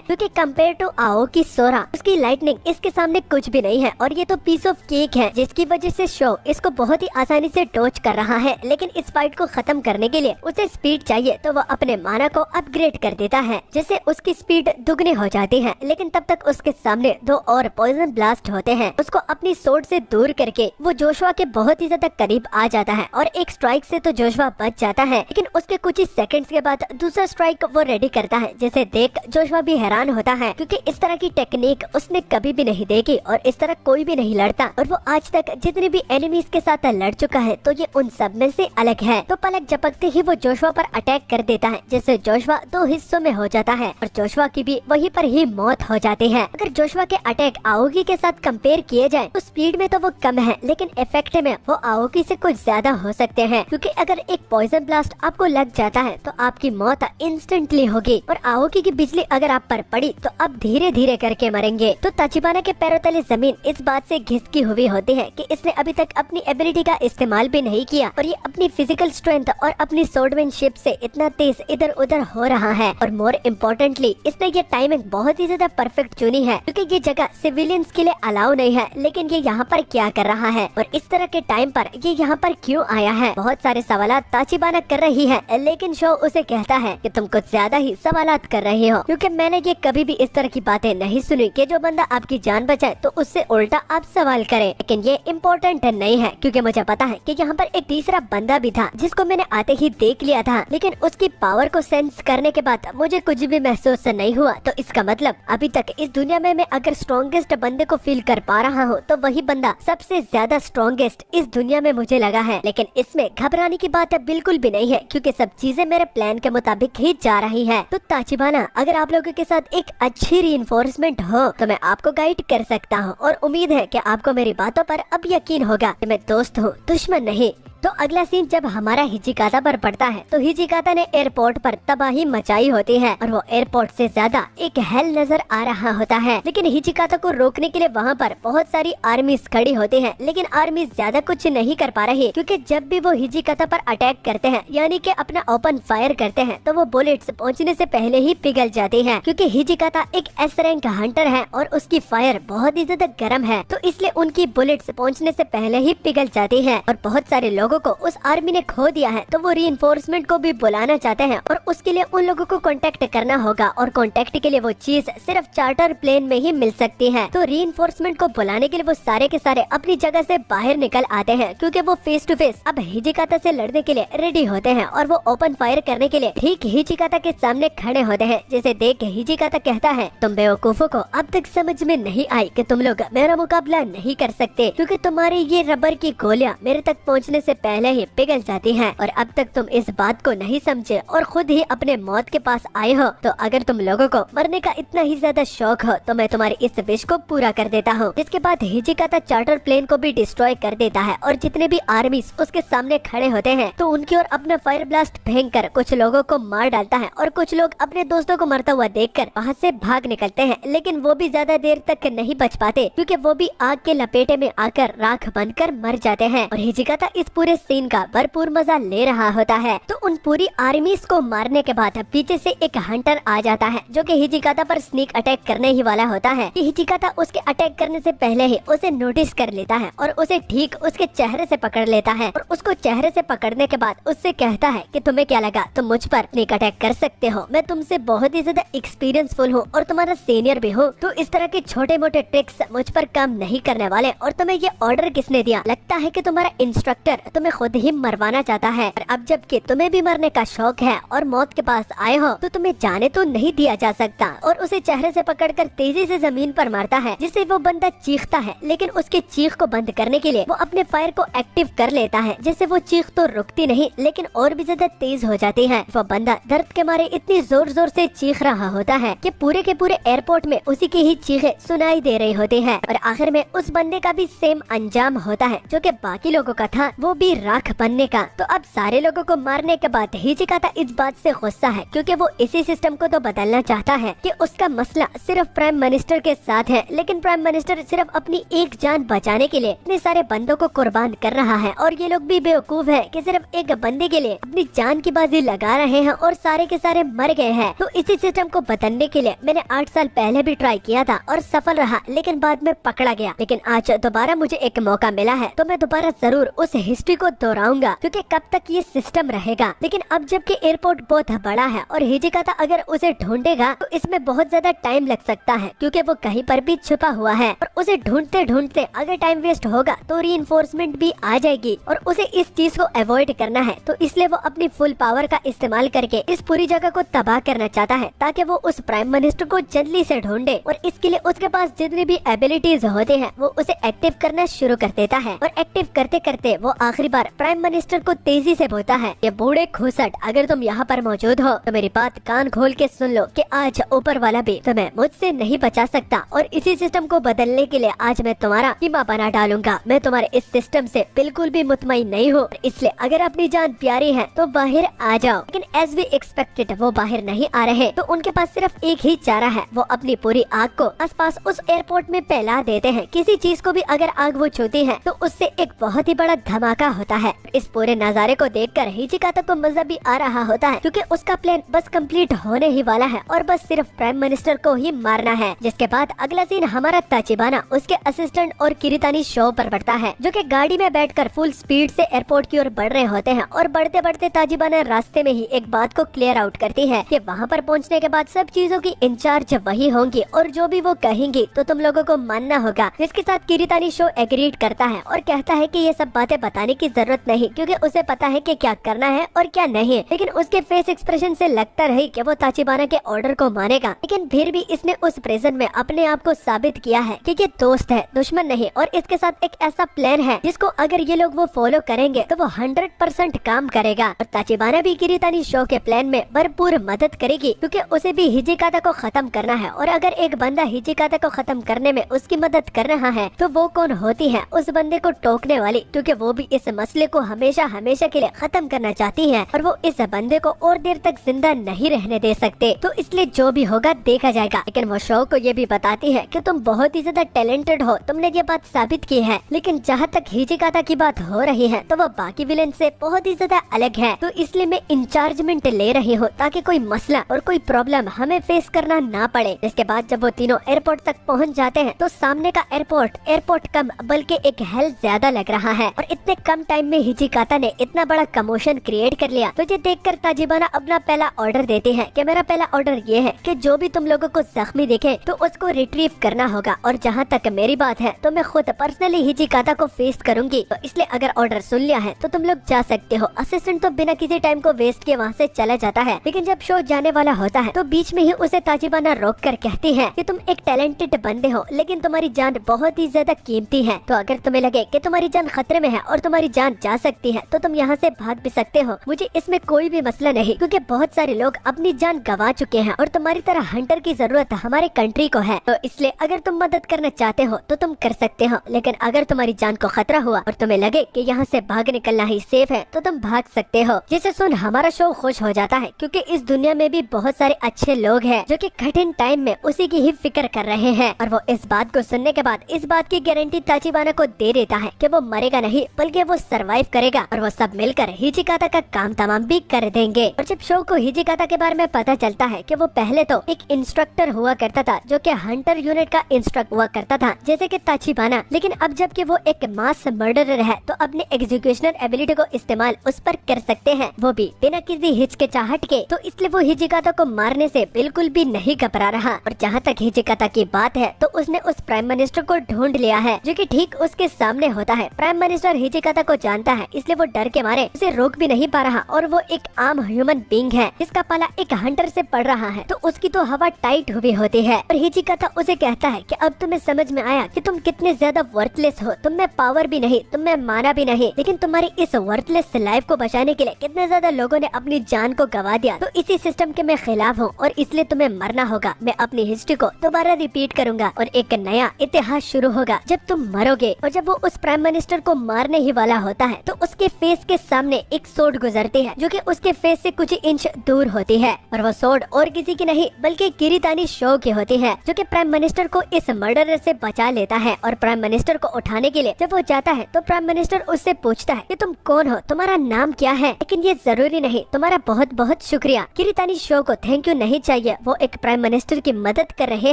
क्योंकि कंपेयर टू आओकी सोरा उसकी लाइटनिंग इसके सामने कुछ भी नहीं है और ये तो पीस ऑफ केक है जिसकी वजह से शो इसको बहुत ही आसानी से डॉज कर रहा है। लेकिन इस फाइट को खत्म करने के लिए उसे स्पीड चाहिए तो वो अपने माना को अपग्रेड कर देता है जिससे उसकी स्पीड दुगनी हो जाती है। लेकिन तब तक उसके सामने दो और पॉइजन ब्लास्ट होते हैं। उसको अपनी सोर्ड से दूर करके वो जोशुआ के बहुत ही ज्यादा करीब आ जाता है और एक स्ट्राइक से तो जोशुआ बच जाता है। लेकिन उसके कुछ ही सेकंड्स के बाद दूसरा स्ट्राइक वो रेडी करता है जिसे देख जोशुआ भी हैरान होता है क्योंकि इस तरह की टेक्निक उसने कभी भी नहीं देखी और इस तरह कोई भी नहीं लड़ता और वो आज तक जितने भी एनिमीज के साथ लड़ चुका है तो ये उन सब में से अलग है। तो पलक झपकते ही वो जोशुआ पर अटैक कर देता है जिससे जोशुआ दो हिस्सों में हो जाता है और जोशुआ की भी वहीं पर ही मौत हो जाती है। अगर जोशुआ के अटैक आओगी के साथ कंपेयर किए जाए तो स्पीड में तो वो कम है लेकिन इफेक्ट में वो आओगी से कुछ ज्यादा हो सकते हैं क्योंकि अगर एक पॉइजन ब्लास्ट आपको लग जाता है तो आपकी मौत इंस्टेंटली होगी और आओगी की बिजली अगर आप पर पड़ी तो आप धीरे धीरे करके मरेंगे। तो ताचिबाना के पैरों तले जमीन इस बात से घिसकी हुई होती है कि इसने अभी तक अपनी एबिलिटी का इस्तेमाल भी नहीं किया और ये अपनी फिजिकल स्ट्रेंथ और अपनी स्वॉर्डमैनशिप से इतना तेज इधर उधर हो रहा है और मोर इम्पोर्टेंटली इसने ये टाइमिंग बहुत ही ज्यादा परफेक्ट चुनी है क्योंकि ये जगह सिविलियंस के लिए अलाउ नहीं है। लेकिन ये यहाँ पर क्या कर रहा है और इस तरह के टाइम पर ये यहाँ पर क्यों आया है? बहुत सारे सवाल ताचिबाना कर रही है लेकिन शो उसे कहता है कि तुम कुछ ज्यादा ही सवालात कर रहे हो क्योंकि मैंने ये कभी भी इस तरह की बातें नहीं सुनी कि जो बंदा आपकी जान बचाए तो उससे उल्टा आप सवाल करें। लेकिन ये इम्पोर्टेंट नहीं है क्योंकि मुझे पता है कि यहाँ पर एक तीसरा बंदा भी था जिसको मैंने आते ही देख लिया था लेकिन उसकी पावर को सेंस करने के बाद मुझे कुछ भी महसूस नहीं हुआ। तो इसका मतलब अभी तक इस दुनिया में मैं अगर स्ट्रॉन्गेस्ट बंदे को फील कर पा रहा हूँ तो वही बंदा सबसे ज्यादा स्ट्रॉन्गेस्ट इस दुनिया में मुझे लगा है। लेकिन इसमें घबराने की बात बिल्कुल भी नहीं है क्योंकि सब चीजें मेरे प्लान के मुताबिक ही जा रही है। तो ताचिबाना अगर आप लोगों के साथ एक अच्छी रीइंफोर्समेंट हो तो मैं आपको गाइड कर सकता हूँ और उम्मीद है कि आपको मेरी बातों पर अब यकीन होगा कि मैं दोस्त हूँ दुश्मन नहीं। तो अगला सीन जब हमारा हिजिकाता पर पड़ता है तो हिजिकाता ने एयरपोर्ट पर तबाही मचाई होती है और वो एयरपोर्ट से ज्यादा एक हेल नजर आ रहा होता है। लेकिन हिजिकाता को रोकने के लिए वहाँ पर बहुत सारी आर्मीज खड़ी होती हैं लेकिन आर्मीज ज्यादा कुछ नहीं कर पा रही क्योंकि जब भी वो हिजिकाता पर अटैक करते हैं यानी कि अपना ओपन फायर करते हैं तो वो बुलेट्स पहुँचने से पहले ही पिघल जाती है क्योंकि हिजिकाता एक एस रैंक हंटर है और उसकी फायर बहुत ही ज्यादा गर्म है तो इसलिए उनकी बुलेट्स पहुँचने से पहले ही पिघल जाती है और बहुत सारे लोगों को उस आर्मी ने खो दिया है तो वो रीइंफोर्समेंट को भी बुलाना चाहते हैं और उसके लिए उन लोगों को कांटेक्ट करना होगा और कांटेक्ट के लिए वो चीज सिर्फ चार्टर प्लेन में ही मिल सकती है। तो रीइंफोर्समेंट को बुलाने के लिए वो सारे के सारे अपनी जगह से बाहर निकल आते हैं क्योंकि वो फेस टू फेस अब हिजिकाता से लड़ने के लिए रेडी होते हैं और वो ओपन फायर करने के लिए ठीक हिजिकाता के सामने खड़े होते हैं। जिसे देख हिजिकाता कहता है तुम बेवकूफों को अब तक समझ में नहीं आई कि तुम लोग मेरा मुकाबला नहीं कर सकते क्योंकि तुम्हारी ये रबर की गोलियां मेरे तक पहुंचने से पहले ही पिघल जाती हैं और अब तक तुम इस बात को नहीं समझे और खुद ही अपने मौत के पास आए हो। तो अगर तुम लोगों को मरने का इतना ही ज्यादा शौक हो तो मैं तुम्हारी इस विश को पूरा कर देता हूँ। जिसके बाद हिजिकाता चार्टर प्लेन को भी डिस्ट्रॉय कर देता है और जितने भी आर्मीज उसके सामने खड़े होते हैं तो उनकी ओर अपना फायर ब्लास्ट फेंक कर कुछ लोगों को मार डालता है और कुछ लोग अपने दोस्तों को मरता हुआ देखकर वहाँ से भाग निकलते हैं। लेकिन वो भी ज्यादा देर तक नहीं बच पाते क्योंकि वो भी आग के लपेटे में आकर राख बनकर मर जाते हैं और हिजिकाता इस पूरे सीन का भरपूर मजा ले रहा होता है। तो उन पूरी आर्मीज को मारने के बाद पीछे से एक हंटर आ जाता है जो कि हिजिकाता पर स्नीक अटैक करने ही वाला होता है कि हिजिकाता उसके अटैक करने से पहले ही उसे नोटिस कर लेता है और उसे ठीक उसके चेहरे से पकड़ लेता है और उसको चेहरे से पकड़ने के बाद उससे कहता है कि तुम्हें क्या लगा तुम मुझ पर स्नीक अटैक कर सकते हो? मैं तुमसे बहुत ही ज्यादा एक्सपीरियंसफुल हूँ और तुम्हारा सीनियर भी हूँ। तो इस तरह के छोटे मोटे ट्रिक्स मुझ पर काम नहीं करने वाले। और तुम्हें ये ऑर्डर किसने दिया? लगता है कि तुम्हारा इंस्ट्रक्टर तुम्हें खुद ही मरवाना चाहता है। और अब जबकि तुम्हें भी मरने का शौक है और मौत के पास आए हो तो तुम्हें जाने तो नहीं दिया जा सकता, और उसे चेहरे से पकड़कर तेजी से जमीन पर मारता है, जिससे वो बंदा चीखता है। लेकिन उसके चीख को बंद करने के लिए वो अपने फायर को एक्टिव कर लेता है, जिससे वो चीख तो रुकती नहीं लेकिन और भी ज्यादा तेज हो जाती है। वो बंदा दर्द के मारे इतनी जोर जोर से चीख रहा होता है कि पूरे के पूरे एयरपोर्ट में उसी की ही चीखें सुनाई दे रही होती है। और आखिर में उस बंदे का भी सेम अंजाम होता है जो कि बाकी लोगों का था, वो भी राख बनने का। तो अब सारे लोगों को मारने के बाद हिचिकाता इस बात से गुस्सा है, क्योंकि वो इसी सिस्टम को तो बदलना चाहता है कि उसका मसला सिर्फ प्राइम मिनिस्टर के साथ है, लेकिन प्राइम मिनिस्टर सिर्फ अपनी एक जान बचाने के लिए इतने सारे बंदों को कुर्बान कर रहा है। और ये लोग भी बेवकूफ है कि सिर्फ एक बंदे के लिए अपनी जान की बाजी लगा रहे हैं और सारे के सारे मर गए हैं। तो इसी सिस्टम को बदलने के लिए मैंने 8 साल पहले भी ट्राई किया था और सफल रहा, लेकिन बाद में पकड़ा गया। लेकिन आज दोबारा मुझे एक मौका मिला है तो मैं दोबारा जरूर उस हिस्ट्री को दोहराऊंगा, क्योंकि कब तक ये सिस्टम रहेगा। लेकिन अब जबकि एयरपोर्ट बहुत बड़ा है और हिचिकाता अगर उसे ढूंढेगा तो इसमें बहुत ज्यादा टाइम लग सकता है, क्योंकि वो कहीं पर भी छुपा हुआ है। और उसे ढूंढते ढूंढते अगर टाइम वेस्ट होगा तो रीइंफोर्समेंट भी आ जाएगी, और उसे इस चीज को अवॉइड करना है। तो इसलिए वो अपनी फुल पावर का इस्तेमाल करके इस पूरी जगह को तबाह करना चाहता है, ताकि वो उस प्राइम मिनिस्टर को जल्दी से ढूंढे। और इसके लिए उसके पास जितनी भी एबिलिटीज होते हैं वो उसे एक्टिव करना शुरू कर देता है। और एक्टिव करते करते वो आखिरी बार प्राइम मिनिस्टर को तेजी से बोलता है, ये बूढ़े खूसट, अगर तुम यहाँ पर मौजूद हो तो मेरी बात कान खोल के सुन लो कि आज ऊपर वाला भी तुम्हें मुझसे नहीं बचा सकता। और इसी सिस्टम को बदलने के लिए आज मैं तुम्हारा कीमा बना डालूंगा। मैं तुम्हारे इस सिस्टम से बिल्कुल भी मुतमईन नहीं हूँ, इसलिए अगर अपनी जान प्यारी है तो बाहर आ जाओ। लेकिन एज वी एक्सपेक्टेड वो बाहर नहीं आ रहे, तो उनके पास सिर्फ एक ही चारा है, वो अपनी पूरी आग को आसपास उस एयरपोर्ट में फैला देते हैं। किसी चीज को भी अगर आग वो छूती है तो उससे एक बहुत ही बड़ा धमाका होता है। इस पूरे नजारे को देखकर हिचिकाता को मजा भी आ रहा होता है, क्योंकि उसका प्लान बस कंप्लीट होने ही वाला है और बस सिर्फ प्राइम मिनिस्टर को ही मारना है। जिसके बाद अगला सीन हमारा ताचिबाना उसके असिस्टेंट और किरीतानी शो पर बढ़ता है, जो कि गाड़ी में बैठकर फुल स्पीड से एयरपोर्ट की ओर बढ़ रहे होते हैं। और बढ़ते बढ़ते ताचिबाना रास्ते में ही एक बात को क्लियर आउट करती है कि वहाँ पर पहुँचने के बाद सब चीजों की इंचार्ज वही होंगी और जो भी वो कहेंगी तो तुम लोगों को मानना होगा। जिसके साथ किरीतानी शो एग्रीड करता है और कहता है कि ये सब बातें बताने की जरूरत नहीं, क्योंकि उसे पता है कि क्या करना है और क्या नहीं। लेकिन उसके फेस एक्सप्रेशन से लगता रही कि वो ताचिबाना के ऑर्डर को मानेगा। लेकिन फिर भी इसने उस प्रिजन में अपने आप को साबित किया है कि ये दोस्त है, दुश्मन नहीं। और इसके साथ एक ऐसा प्लान है जिसको अगर ये लोग वो फॉलो करेंगे तो वो 100% काम करेगा। और ताचिबाना भी किरीतानी शो के प्लान में भरपूर मदद करेगी, क्योंकि उसे भी हिचिकाता को खत्म करना है। और अगर एक बंदा हिचिकाता को खत्म करने में उसकी मदद कर रहा है तो वो कौन होती है? उस बंदे को टोकने वाली, क्योंकि वो भी इस मसले को हमेशा हमेशा के लिए खत्म करना चाहती है और वो इस बंदे को और देर तक जिंदा नहीं रहने दे सकते। तो इसलिए जो भी होगा देखा जाएगा। लेकिन वो शो को ये भी बताती है कि तुम बहुत ही ज्यादा टैलेंटेड हो, तुमने ये बात साबित की है। लेकिन जहाँ तक हिचिकाता की बात हो रही है तो वो बाकी विलेन से बहुत ही ज्यादा अलग है। तो इसलिए मैं इंचार्जमेंट ले रही हूँ ताकि कोई मसला और कोई प्रॉब्लम हमें फेस करना ना पड़े। इसके बाद जब वो तीनों एयरपोर्ट तक पहुँच जाते हैं तो सामने का एयरपोर्ट कम बल्कि एक हेल ज्यादा लग रहा है। और इतने कम टाइम में हिचिकाता ने इतना बड़ा कमोशन क्रिएट कर लिया। तो ये देखकर ताजिबाना अपना पहला ऑर्डर देती है कि मेरा पहला ऑर्डर ये है कि जो भी तुम लोगों को जख्मी दिखे तो उसको रिट्रीव करना होगा। और जहाँ तक मेरी बात है तो मैं खुद पर्सनली हिचिकाता को फेस करूंगी। तो इसलिए अगर ऑर्डर सुन लिया है तो तुम लोग जा सकते हो। असिस्टेंट तो बिना किसी टाइम को वेस्ट किए वहाँ से चला जाता है। लेकिन जब शो जाने वाला होता है तो बीच में ही उसे ताजिबाना रोक कर कहती है कि तुम एक टैलेंटेड बंदे हो, लेकिन तुम्हारी जान बहुत ही ज्यादा कीमती है। तो अगर तुम्हें लगे कि तुम्हारी जान खतरे में है और तुम्हारी जान जा सकती है तो तुम यहाँ से भाग भी सकते हो। मुझे इसमें कोई भी मसला नहीं, क्योंकि बहुत सारे लोग अपनी जान गंवा चुके हैं और तुम्हारी तरह हंटर की जरूरत हमारे कंट्री को है। तो इसलिए अगर तुम मदद करना चाहते हो तो तुम कर सकते हो। लेकिन अगर तुम्हारी जान को खतरा हुआ और तुम्हें लगे कि यहाँ से भाग निकलना ही सेफ है तो तुम भाग सकते हो। जिसे सुन हमारा शो खुश हो जाता है, क्योंकि इस दुनिया में भी बहुत सारे अच्छे लोग हैं जो कि कठिन टाइम में उसी की ही फिक्र कर रहे हैं। और वो इस बात को सुनने के बाद इस बात की गारंटी ताचिबाना को दे देता है कि वो मरेगा नहीं बल्कि वो सरवाइव करेगा और वो सब मिलकर हिचिकाता का काम तमाम भी कर देंगे। और जब शो को हिचिकाता के बारे में पता चलता है कि वो पहले तो एक इंस्ट्रक्टर हुआ करता था जो कि हंटर यूनिट का इंस्ट्रक्टर हुआ करता था जैसे कि ताचिबाना, लेकिन अब जबकि वो एक मास मर्डरर है तो अपने एग्जीक्यूशनल एबिलिटी को इस्तेमाल उस पर कर सकते हैं, वो भी बिना किसी हिचकिचाहट के। तो इसलिए वो हिचिकाता को मारने से बिल्कुल भी नहीं घबरा रहा। और जहाँ तक हिचिकाता की बात है तो उसने उस प्राइम मिनिस्टर को ढूंढ लिया है जो कि ठीक उसके सामने होता है। प्राइम मिनिस्टर हिचिकाता को जानता है, इसलिए वो डर के मारे उसे रोक भी नहीं पा रहा और वो एक आम ह्यूमन बीइंग है जिसका पाला एक हंटर से पड़ रहा है, तो उसकी तो हवा टाइट हुई होती है। और हिचिकाता उसे कहता है कि अब तुम्हें समझ में आया कि तुम कितने ज्यादा वर्थलेस हो, तुम में पावर भी नहीं, तुम में माना भी नहीं, लेकिन तुम्हारी इस वर्थलेस लाइफ को बचाने के लिए कितने ज्यादा लोगों ने अपनी जान को गवा दिया, तो इसी सिस्टम के मैं खिलाफ हूँ और इसलिए तुम्हें मरना होगा। मैं अपनी हिस्ट्री को दोबारा रिपीट करूंगा और एक नया इतिहास शुरू होगा जब तुम मरोगे। और जब वो उस प्राइम मिनिस्टर को मारने ही वाला होता है तो उसके फेस के सामने एक सोड गुजरती है जो कि उसके फेस से कुछ इंच दूर होती है, और वो सोड और किसी की नहीं बल्कि किरीतानी शो की होती है जो कि प्राइम मिनिस्टर को इस मर्डर से बचा लेता है। और प्राइम मिनिस्टर को उठाने के लिए जब वो जाता है तो प्राइम मिनिस्टर उससे पूछता है कि तुम कौन हो, तुम्हारा नाम क्या है, लेकिन ये जरूरी नहीं, तुम्हारा बहुत बहुत शुक्रिया। किरीतानी शो को थैंक यू नहीं चाहिए, वो एक प्राइम मिनिस्टर की मदद कर रहे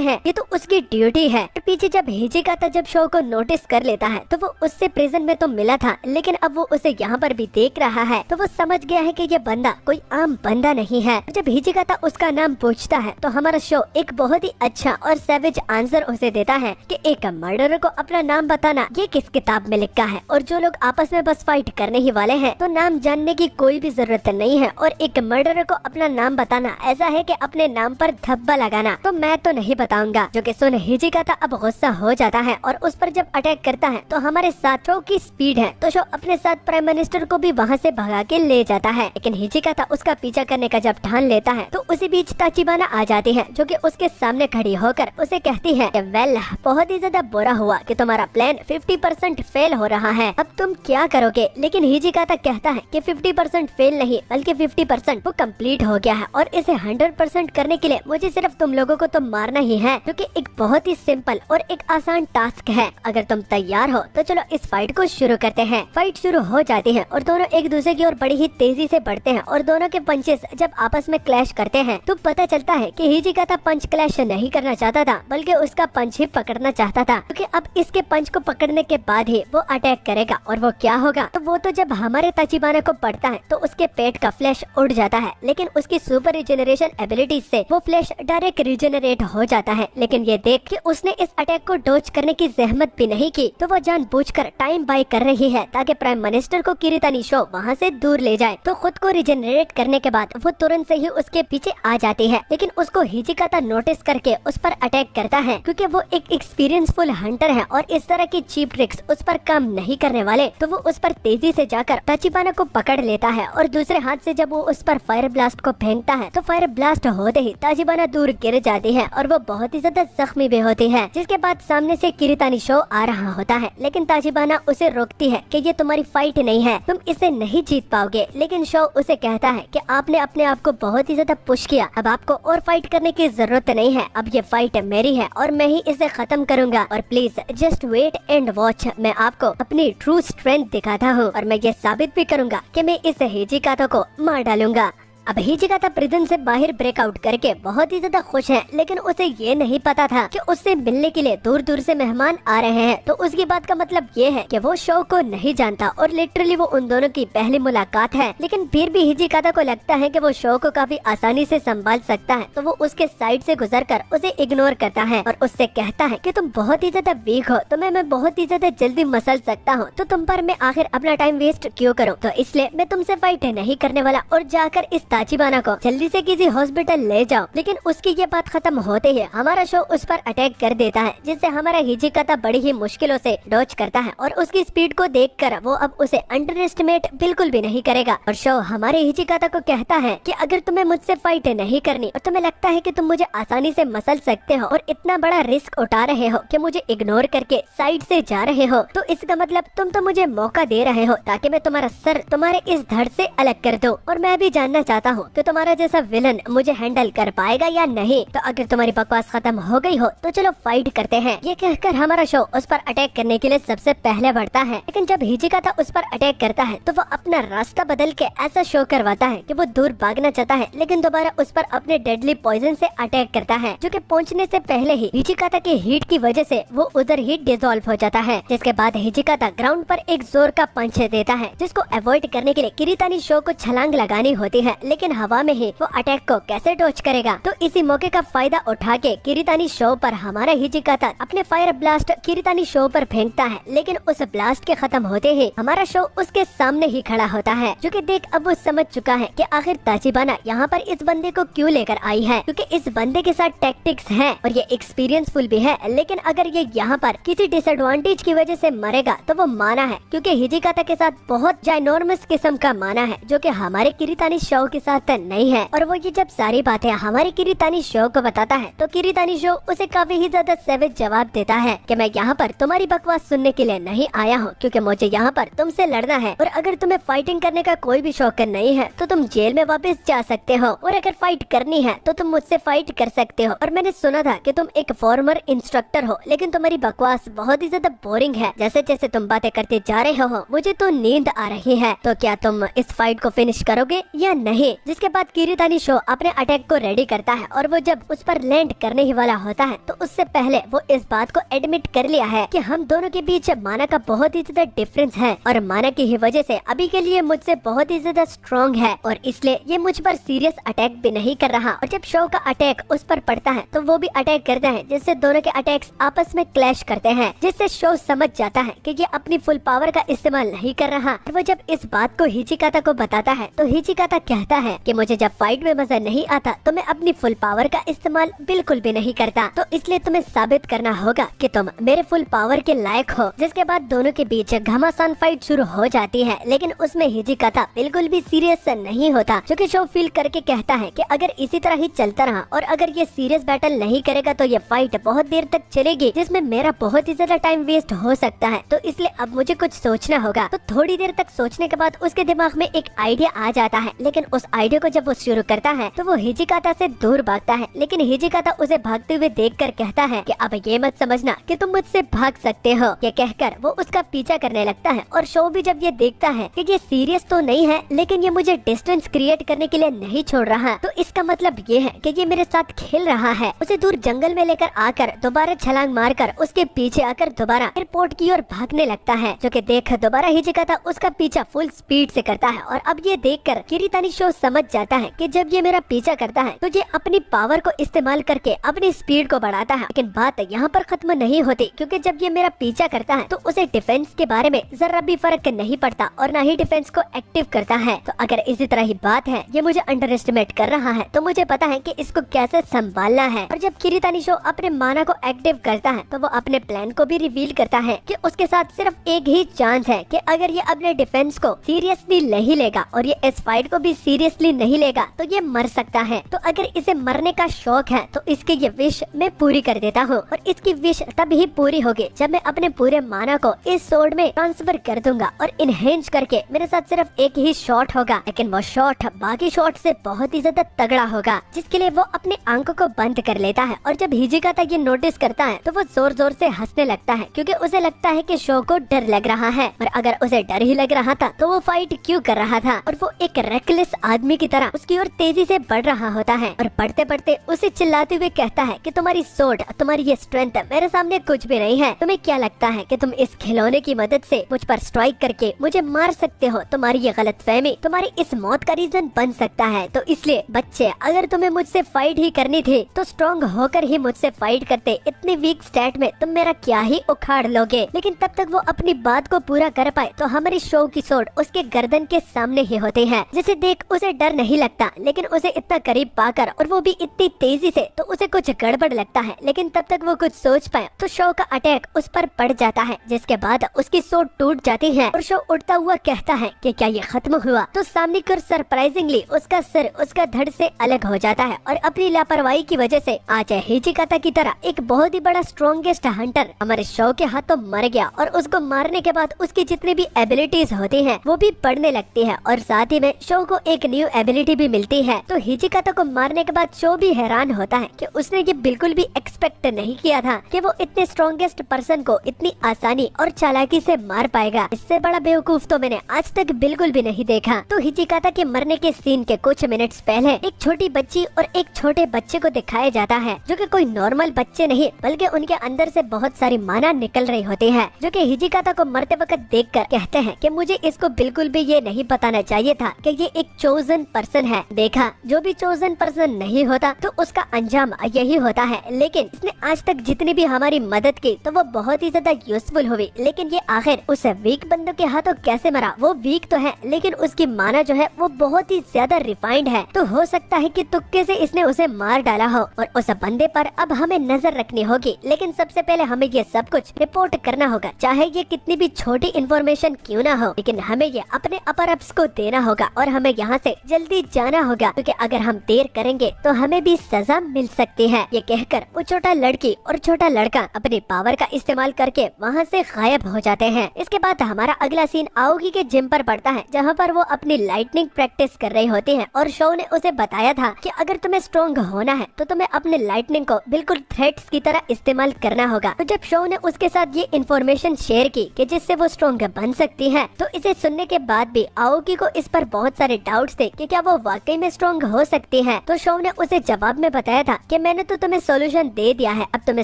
हैं, ये तो उसकी ड्यूटी है। पीछे जब हिचिकाता जब शो को नोटिस कर लेता है तो वो उससे प्रिजन में तो मिला था, लेकिन अब वो उसे यहाँ पर भी देख रहा है, तो वो समझ गया है कि ये बंदा कोई आम बंदा नहीं है। जब हिचिकाता उसका नाम पूछता है तो हमारा शो एक बहुत ही अच्छा और सैवेज आंसर उसे देता है कि एक मर्डरर को अपना नाम बताना ये किस किताब में लिखा है, और जो लोग आपस में बस फाइट करने ही वाले हैं तो नाम जानने की कोई भी जरूरत नहीं है, और एक मर्डरर को अपना नाम बताना ऐसा है कि अपने नाम पर धब्बा लगाना, तो मैं तो नहीं बताऊंगा। जो कि सुन हिचिकाता अब गुस्सा हो जाता है और उस पर जब अटैक करता है तो हमारे साथ शो की स्पीड है तो शो अपने साथ प्राइम मिनिस्टर को भी वहाँ से भगा के ले जाता है, लेकिन हिचिकाता उसका पीछा करने का जब ठान लेता है तो उसी बीच ताचिबाना आ जाती है जो कि उसके सामने खड़ी होकर उसे कहती है कि वेल, बहुत ही ज्यादा बुरा हुआ कि तुम्हारा प्लान 50% फेल हो रहा है, अब तुम क्या करोगे। लेकिन हिचिकाता कहता है कि 50% फेल नहीं बल्कि 50% वो कंप्लीट हो गया है, और इसे 100% करने के लिए मुझे सिर्फ तुम लोगों को तो मारना ही है, जो कि एक बहुत ही सिंपल और एक आसान टास्क है। अगर तुम तैयार हो तो चलो इस फाइट को शुरू करते हैं। फाइट शुरू हो जाती है और दोनों एक दूसरे की ओर बड़ी ही तेजी से बढ़ते हैं, और दोनों के पंचेस जब आपस में क्लैश करते हैं तो पता चलता है कि हिचिकाता पंच क्लैश नहीं करना चाहता था बल्कि उसका पंच ही पकड़ना चाहता था, क्योंकि अब इसके पंच को पकड़ने के बाद ही वो अटैक करेगा। और वो क्या होगा, तो वो तो जब हमारे ताचिबाना को पड़ता है तो उसके पेट का फ्लैश उड़ जाता है, लेकिन उसकी सुपर रिजेनरेशन एबिलिटी से वो फ्लैश डायरेक्ट रिजेनरेट हो जाता है। लेकिन ये देख के उसने इस अटैक को डॉज करने की जहमत भी नहीं की, तो वो जानबूझकर टाइम बाय कर रही है ताकि प्राइम मिनिस्टर को किरीतानी शो वहाँ से दूर ले जाए। तो खुद को रिजेनरेट करने के बाद वो तुरंत से ही उसके पीछे आ जाती है, लेकिन उसको हिचिकाता नोटिस करके उस पर अटैक करता है, क्योंकि वो एक एक्सपीरियंसफुल हंटर है और इस तरह की चीप ट्रिक्स उस पर काम नहीं करने वाले। तो वो उस पर तेजी से जाकर ताचिबाना को पकड़ लेता है, और दूसरे हाथ से जब वो उस पर फायर ब्लास्ट को फेंकता है तो फायर ब्लास्ट होते ही ताचिबाना दूर गिर जाती है और वो बहुत ही ज्यादा जख्मी भी होती है। जिसके बाद सामने से किरीतानी शो आ रहा होता है, लेकिन ताचिबाना उसे रोकती है कि ये तुम्हारी फाइट नहीं है, तुम इसे नहीं जीत पाओगे। लेकिन शो उसे कहता है कि आपने अपने आप को बहुत ही ज्यादा पुश किया, अब आपको और फाइट करने की जरूरत नहीं है, अब ये फाइट मेरी है और मैं ही इसे खत्म करूंगा, और please just wait and watch, मैं आपको अपनी ट्रू स्ट्रेंथ दिखाता हूँ और मैं ये साबित भी करूंगा कि मैं इस हिचिकाता को मार डालूंगा। अब हिचिकाता प्रिजन से बाहर ब्रेकआउट करके बहुत ही ज्यादा खुश है, लेकिन उसे ये नहीं पता था कि उससे मिलने के लिए दूर दूर से मेहमान आ रहे हैं। तो उसकी बात का मतलब ये है कि वो शो को नहीं जानता और लिटरली वो उन दोनों की पहली मुलाकात है। लेकिन फिर भी हिचिकाता को लगता है कि वो शो को काफी आसानी से संभाल सकता है, तो वो उसके साइड से गुजरकर उसे इग्नोर करता है और उससे कहता है कि तुम बहुत ही ज्यादा वीक हो, तो मैं बहुत ही ज्यादा जल्दी मसल सकता हूँ, तो तुम पर मैं आखिर अपना टाइम वेस्ट क्यों करूँ, तो इसलिए मैं तुमसे फाइट नहीं करने वाला, और जाकर इस ताचिबाना को जल्दी से किसी हॉस्पिटल ले जाओ। लेकिन उसकी ये बात खत्म होते ही हमारा शो उस पर अटैक कर देता है, जिससे हमारा हिचिकाता बड़ी ही मुश्किलों से डॉज करता है, और उसकी स्पीड को देखकर वो अब उसे अंडर एस्टिमेट बिल्कुल भी नहीं करेगा। और शो हमारे हिचिकाता को कहता है कि अगर तुम्हें मुझसे फाइट नहीं करनी और तुम्हें लगता है कि तुम मुझे आसानी से मसल सकते हो और इतना बड़ा रिस्क उठा रहे हो कि मुझे इग्नोर करके साइड से जा रहे हो, तो इसका मतलब तुम तो मुझे मौका दे रहे हो ताकि मैं तुम्हारा सर तुम्हारे इस धड़ से अलग कर दूं, और मैं भी जानना चाहता हूँ कि तुम्हारा जैसा विलन मुझे हैंडल कर पाएगा या नहीं। तो अगर तुम्हारी बकवास खत्म हो गई हो तो चलो फाइट करते हैं। ये कहकर हमारा शो उस पर अटैक करने के लिए सबसे पहले बढ़ता है, लेकिन जब हिचिकाता उस पर अटैक करता है तो वो अपना रास्ता बदल के ऐसा शो करवाता है कि वो दूर भागना चाहता है, लेकिन दोबारा उस पर अपने डेडली पॉइजन से अटैक करता है, जो कि पहुंचने से पहले ही हिचिकाता के हीट की वजह से वो उधर ही डिसॉल्व हो जाता है। जिसके बाद हिचिकाता ग्राउंड पर एक जोर का पंच देता है, जिसको अवॉइड करने के लिए किरीतानी शो को छलांग लगानी होती है, लेकिन हवा में ही वो अटैक को कैसे डॉज करेगा। तो इसी मौके का फायदा उठा के किरीतानी शो पर हमारा हिजिकाता अपने फायर ब्लास्ट किरीतानी शो पर फेंकता है, लेकिन उस ब्लास्ट के खत्म होते ही हमारा शो उसके सामने ही खड़ा होता है, जो कि देख अब वो समझ चुका है कि आखिर ताचिबाना यहाँ पर इस बंदे को क्यों लेकर आई है, क्योंकि इस बंदे के साथ टैक्टिक्स हैं और ये एक्सपीरियंसफुल भी है। लेकिन अगर ये यहाँ पर किसी डिसएडवांटेज की वजह से मरेगा तो वो माना है, क्योंकि हिजिकाता के साथ बहुत जाइनोर्मस किस्म का माना है, जो कि हमारे किरीतानी शो के साथ नहीं है। और वो ये जब सारी बातें हमारे किरीतानी शो को बताता है तो किरीतानी शो उसे काफी ही ज्यादा सेवेज जवाब देता है कि मैं यहाँ पर तुम्हारी बकवास सुनने के लिए नहीं आया हूँ, क्योंकि मुझे यहाँ पर तुमसे लड़ना है, और अगर तुम्हें फाइटिंग करने का कोई भी शौक नहीं है तो तुम जेल में वापस जा सकते हो, और अगर फाइट करनी है तो तुम मुझसे फाइट कर सकते हो। और मैंने सुना था कि तुम एक फॉर्मर इंस्ट्रक्टर हो, लेकिन तुम्हारी बकवास बहुत ही ज्यादा बोरिंग है। जैसे जैसे तुम बातें करते जा रहे हो मुझे तो नींद आ रही है, तो क्या तुम इस फाइट को फिनिश करोगे या नहीं। जिसके बाद किरीतानी शो अपने अटैक को रेडी करता है, और वो जब उस पर लैंड करने ही वाला होता है तो उससे पहले वो इस बात को एडमिट कर लिया है कि हम दोनों के बीच माना का बहुत ही ज्यादा डिफरेंस है, और माना की ही वजह से अभी के लिए मुझसे बहुत ही ज्यादा स्ट्रॉन्ग है, और इसलिए ये मुझ पर सीरियस अटैक भी नहीं कर रहा। और जब शो का अटैक उस पर पड़ता है तो वो भी अटैक करता है, जिससे दोनों के अटैक्स आपस में क्लैश करते हैं, जिससे शो समझ जाता है कि ये अपनी फुल पावर का इस्तेमाल नहीं कर रहा। और वो जब इस बात को हिजिकाता को बताता है तो हिजिकाता कहता है कि मुझे जब फाइट में मजा नहीं आता तो मैं अपनी फुल पावर का इस्तेमाल बिल्कुल भी नहीं करता, तो इसलिए तुम्हें साबित करना होगा कि तुम मेरे फुल पावर के लायक हो। जिसके बाद दोनों के बीच घमासान फाइट शुरू हो जाती है, लेकिन उसमें हिजिकाता बिल्कुल भी सीरियस नहीं होता, जो कि शो फील करके कहता है कि अगर इसी तरह ही चलता रहा और अगर ये सीरियस बैटल नहीं करेगा तो ये फाइट बहुत देर तक चलेगी, जिसमें मेरा बहुत ही ज्यादा टाइम वेस्ट हो सकता है, तो इसलिए अब मुझे कुछ सोचना होगा। तो थोड़ी देर तक सोचने के बाद उसके दिमाग में एक आइडिया आ जाता है, लेकिन उस आइडिया को जब वो शुरू करता है तो वो हिजिकाता से दूर भागता है, लेकिन हिजिकाता उसे भागते हुए देखकर कहता है कि अब ये मत समझना कि तुम मुझसे भाग सकते हो। ये कहकर वो उसका पीछा करने लगता है, और शो भी जब ये देखता है कि ये सीरियस तो नहीं है लेकिन ये मुझे डिस्टेंस क्रिएट करने के लिए नहीं छोड़ रहा, तो इसका मतलब ये है कि ये मेरे साथ खेल रहा है। उसे दूर जंगल में लेकर आकर दोबारा छलांग मारकर उसके पीछे आकर दोबारा एयरपोर्ट की ओर भागने लगता है, जो कि देख दोबारा हिजिकाता उसका पीछा फुल स्पीड से करता है। और अब ये देखकर किरीतानी शो समझ जाता है कि जब ये मेरा पीछा करता है तो ये अपनी पावर को इस्तेमाल करके अपनी स्पीड को बढ़ाता है। लेकिन बात यहाँ पर खत्म नहीं होती, क्योंकि जब ये मेरा पीछा करता है तो उसे डिफेंस के बारे में जरा भी फर्क नहीं पड़ता और न ही डिफेंस को एक्टिव करता है। तो अगर इसी तरह ही बात है, ये मुझे अंडर एस्टिमेट कर रहा है, तो मुझे पता है कि इसको कैसे संभालना है। और जब किरीतानी शो अपने माना को एक्टिव करता है तो वो अपने प्लान को भी रिवील करता है कि उसके साथ सिर्फ एक ही चांस है कि अगर ये अपने डिफेंस को सीरियसली नहीं लेगा और ये इस फाइट को भी सीरियसली नहीं लेगा तो ये मर सकता है। तो अगर इसे मरने का शौक है तो इसकी ये विश मैं पूरी कर देता हूँ, और इसकी विश तब ही पूरी होगी जब मैं अपने पूरे माना को इस सोर्ड में ट्रांसफर कर दूंगा, और इनहेंस करके मेरे साथ सिर्फ एक ही शॉट होगा, लेकिन वो शॉट बाकी शॉट से बहुत ही ज्यादा तगड़ा होगा, जिसके लिए वो अपने आंखों को बंद कर लेता है। और जब हिजिकाता ये नोटिस करता है तो वो जोर जोर से हंसने लगता है, क्योंकि उसे लगता है कि शो को डर लग रहा है, और अगर उसे डर ही लग रहा था तो वो फाइट क्यों कर रहा था। और वो एक रेकलेस आदमी की तरह उसकी ओर तेजी से बढ़ रहा होता है, और बढ़ते बढ़ते उसे चिल्लाते हुए कहता है कि तुम्हारी सोर्ड, तुम्हारी ये स्ट्रेंथ मेरे सामने कुछ भी नहीं है। तुम्हें क्या लगता है कि तुम इस खिलौने की मदद से मुझ पर स्ट्राइक करके मुझे मार सकते हो? तुम्हारी ये गलतफहमी तुम्हारी इस मौत का रीजन बन सकता है। तो इसलिए बच्चे, अगर तुम्हें मुझसे फाइट ही करनी थी तो स्ट्रॉन्ग होकर ही मुझसे फाइट करते। इतनी वीक स्टेट में तुम मेरा क्या ही उखाड़ लोगे। लेकिन तब तक वो अपनी बात को पूरा कर पाए तो हमारी शो की सोर्ड उसके गर्दन के सामने ही होती है, जिसे देख उसे डर नहीं लगता, लेकिन उसे इतना करीब पाकर और वो भी इतनी तेजी से तो उसे कुछ गड़बड़ लगता है। लेकिन तब तक वो कुछ सोच पाए तो शो का अटैक उस पर पड़ जाता है, जिसके बाद उसकी सोर्ड टूट जाती है और शो उड़ता हुआ कहता है कि क्या ये खत्म हुआ? तो सामने कर सरप्राइजिंगली उसका सिर उसका धड़ से अलग हो जाता है, और अपनी लापरवाही की वजह से आज हिजिकाता की तरह एक बहुत ही बड़ा स्ट्रॉन्गेस्ट हंटर हमारे शो के हाथों मर गया, और उसको मारने के बाद उसकी जितनी भी एबिलिटीज होती हैं वो भी बढ़ने लगती है, और साथ ही में शो को एक न्यू एबिलिटी भी मिलती है। तो हिजिकाता को मारने के बाद शो भी हैरान होता है कि उसने ये बिल्कुल भी एक्सपेक्ट नहीं किया था कि वो इतने स्ट्रॉन्गेस्ट पर्सन को इतनी आसानी और चालाकी से मार पाएगा। इससे बड़ा बेवकूफ तो मैंने आज तक बिल्कुल भी नहीं देखा। तो हिजिकाता के मरने के सीन के कुछ मिनट्स पहले एक छोटी बच्ची और एक छोटे बच्चे को दिखाया जाता है, जो कि कोई नॉर्मल बच्चे नहीं बल्कि उनके अंदर से बहुत सारी माना निकल रही होती है, जो कि हिजिकाता को मरते वक्त देखकर कहते हैं कि मुझे इसको बिल्कुल भी ये नहीं बताना चाहिए था कि ये एक चोजन पर्सन है। देखा, जो भी चोजन पर्सन नहीं होता तो उसका अंजाम यही होता है। लेकिन इसने आज तक जितनी भी हमारी मदद की तो वो बहुत ही ज्यादा यूजफुल हुई। लेकिन ये आखिर उस वीक बंदों के हाथों कैसे मरा? वो वीक तो है लेकिन उसकी माना जो है वो बहुत ही ज्यादा रिफाइंड है। तो हो सकता है कि तुक्के से इसने उसे मार डाला हो और उस बंदे पर अब हमें नजर रखनी होगी। लेकिन सबसे पहले हमें ये सब कुछ रिपोर्ट करना होगा, चाहे ये कितनी भी छोटी इन्फॉर्मेशन क्यों ना हो। लेकिन हमें ये अपने अपर अप्स को देना होगा और हमें यहाँ से जल्दी जाना होगा, क्योंकि अगर हम देर करेंगे तो हमें भी सजा मिल सकती है। ये कहकर वो छोटा लड़की और छोटा लड़का अपनी पावर का इस्तेमाल करके वहाँ से गायब हो जाते हैं। इसके बाद हमारा अगला सीन आओगी के जिम पर पड़ता है, जहाँ पर वो अपनी लाइटनिंग प्रैक्टिस कर रही होती है और शो ने उसे बताया था कि अगर तुम्हें स्ट्रॉन्ग होना है तो तुम्हें अपने लाइटनिंग को बिल्कुल थ्रेड्स की तरह इस्तेमाल करना होगा। तो जब शो ने उसके साथ ये इन्फॉर्मेशन शेयर की कि जिससे वो स्ट्रॉन्ग बन सकती है, तो इसे सुनने के बाद भी आओगी को इस पर बहुत सारे डाउट्स थे कि क्या वो वाकई में स्ट्रॉन्ग हो सकती है। तो शो ने उसे जवाब में बताया था कि मैंने तो तुम्हें सोल्यूशन दे दिया है, अब तुम्हें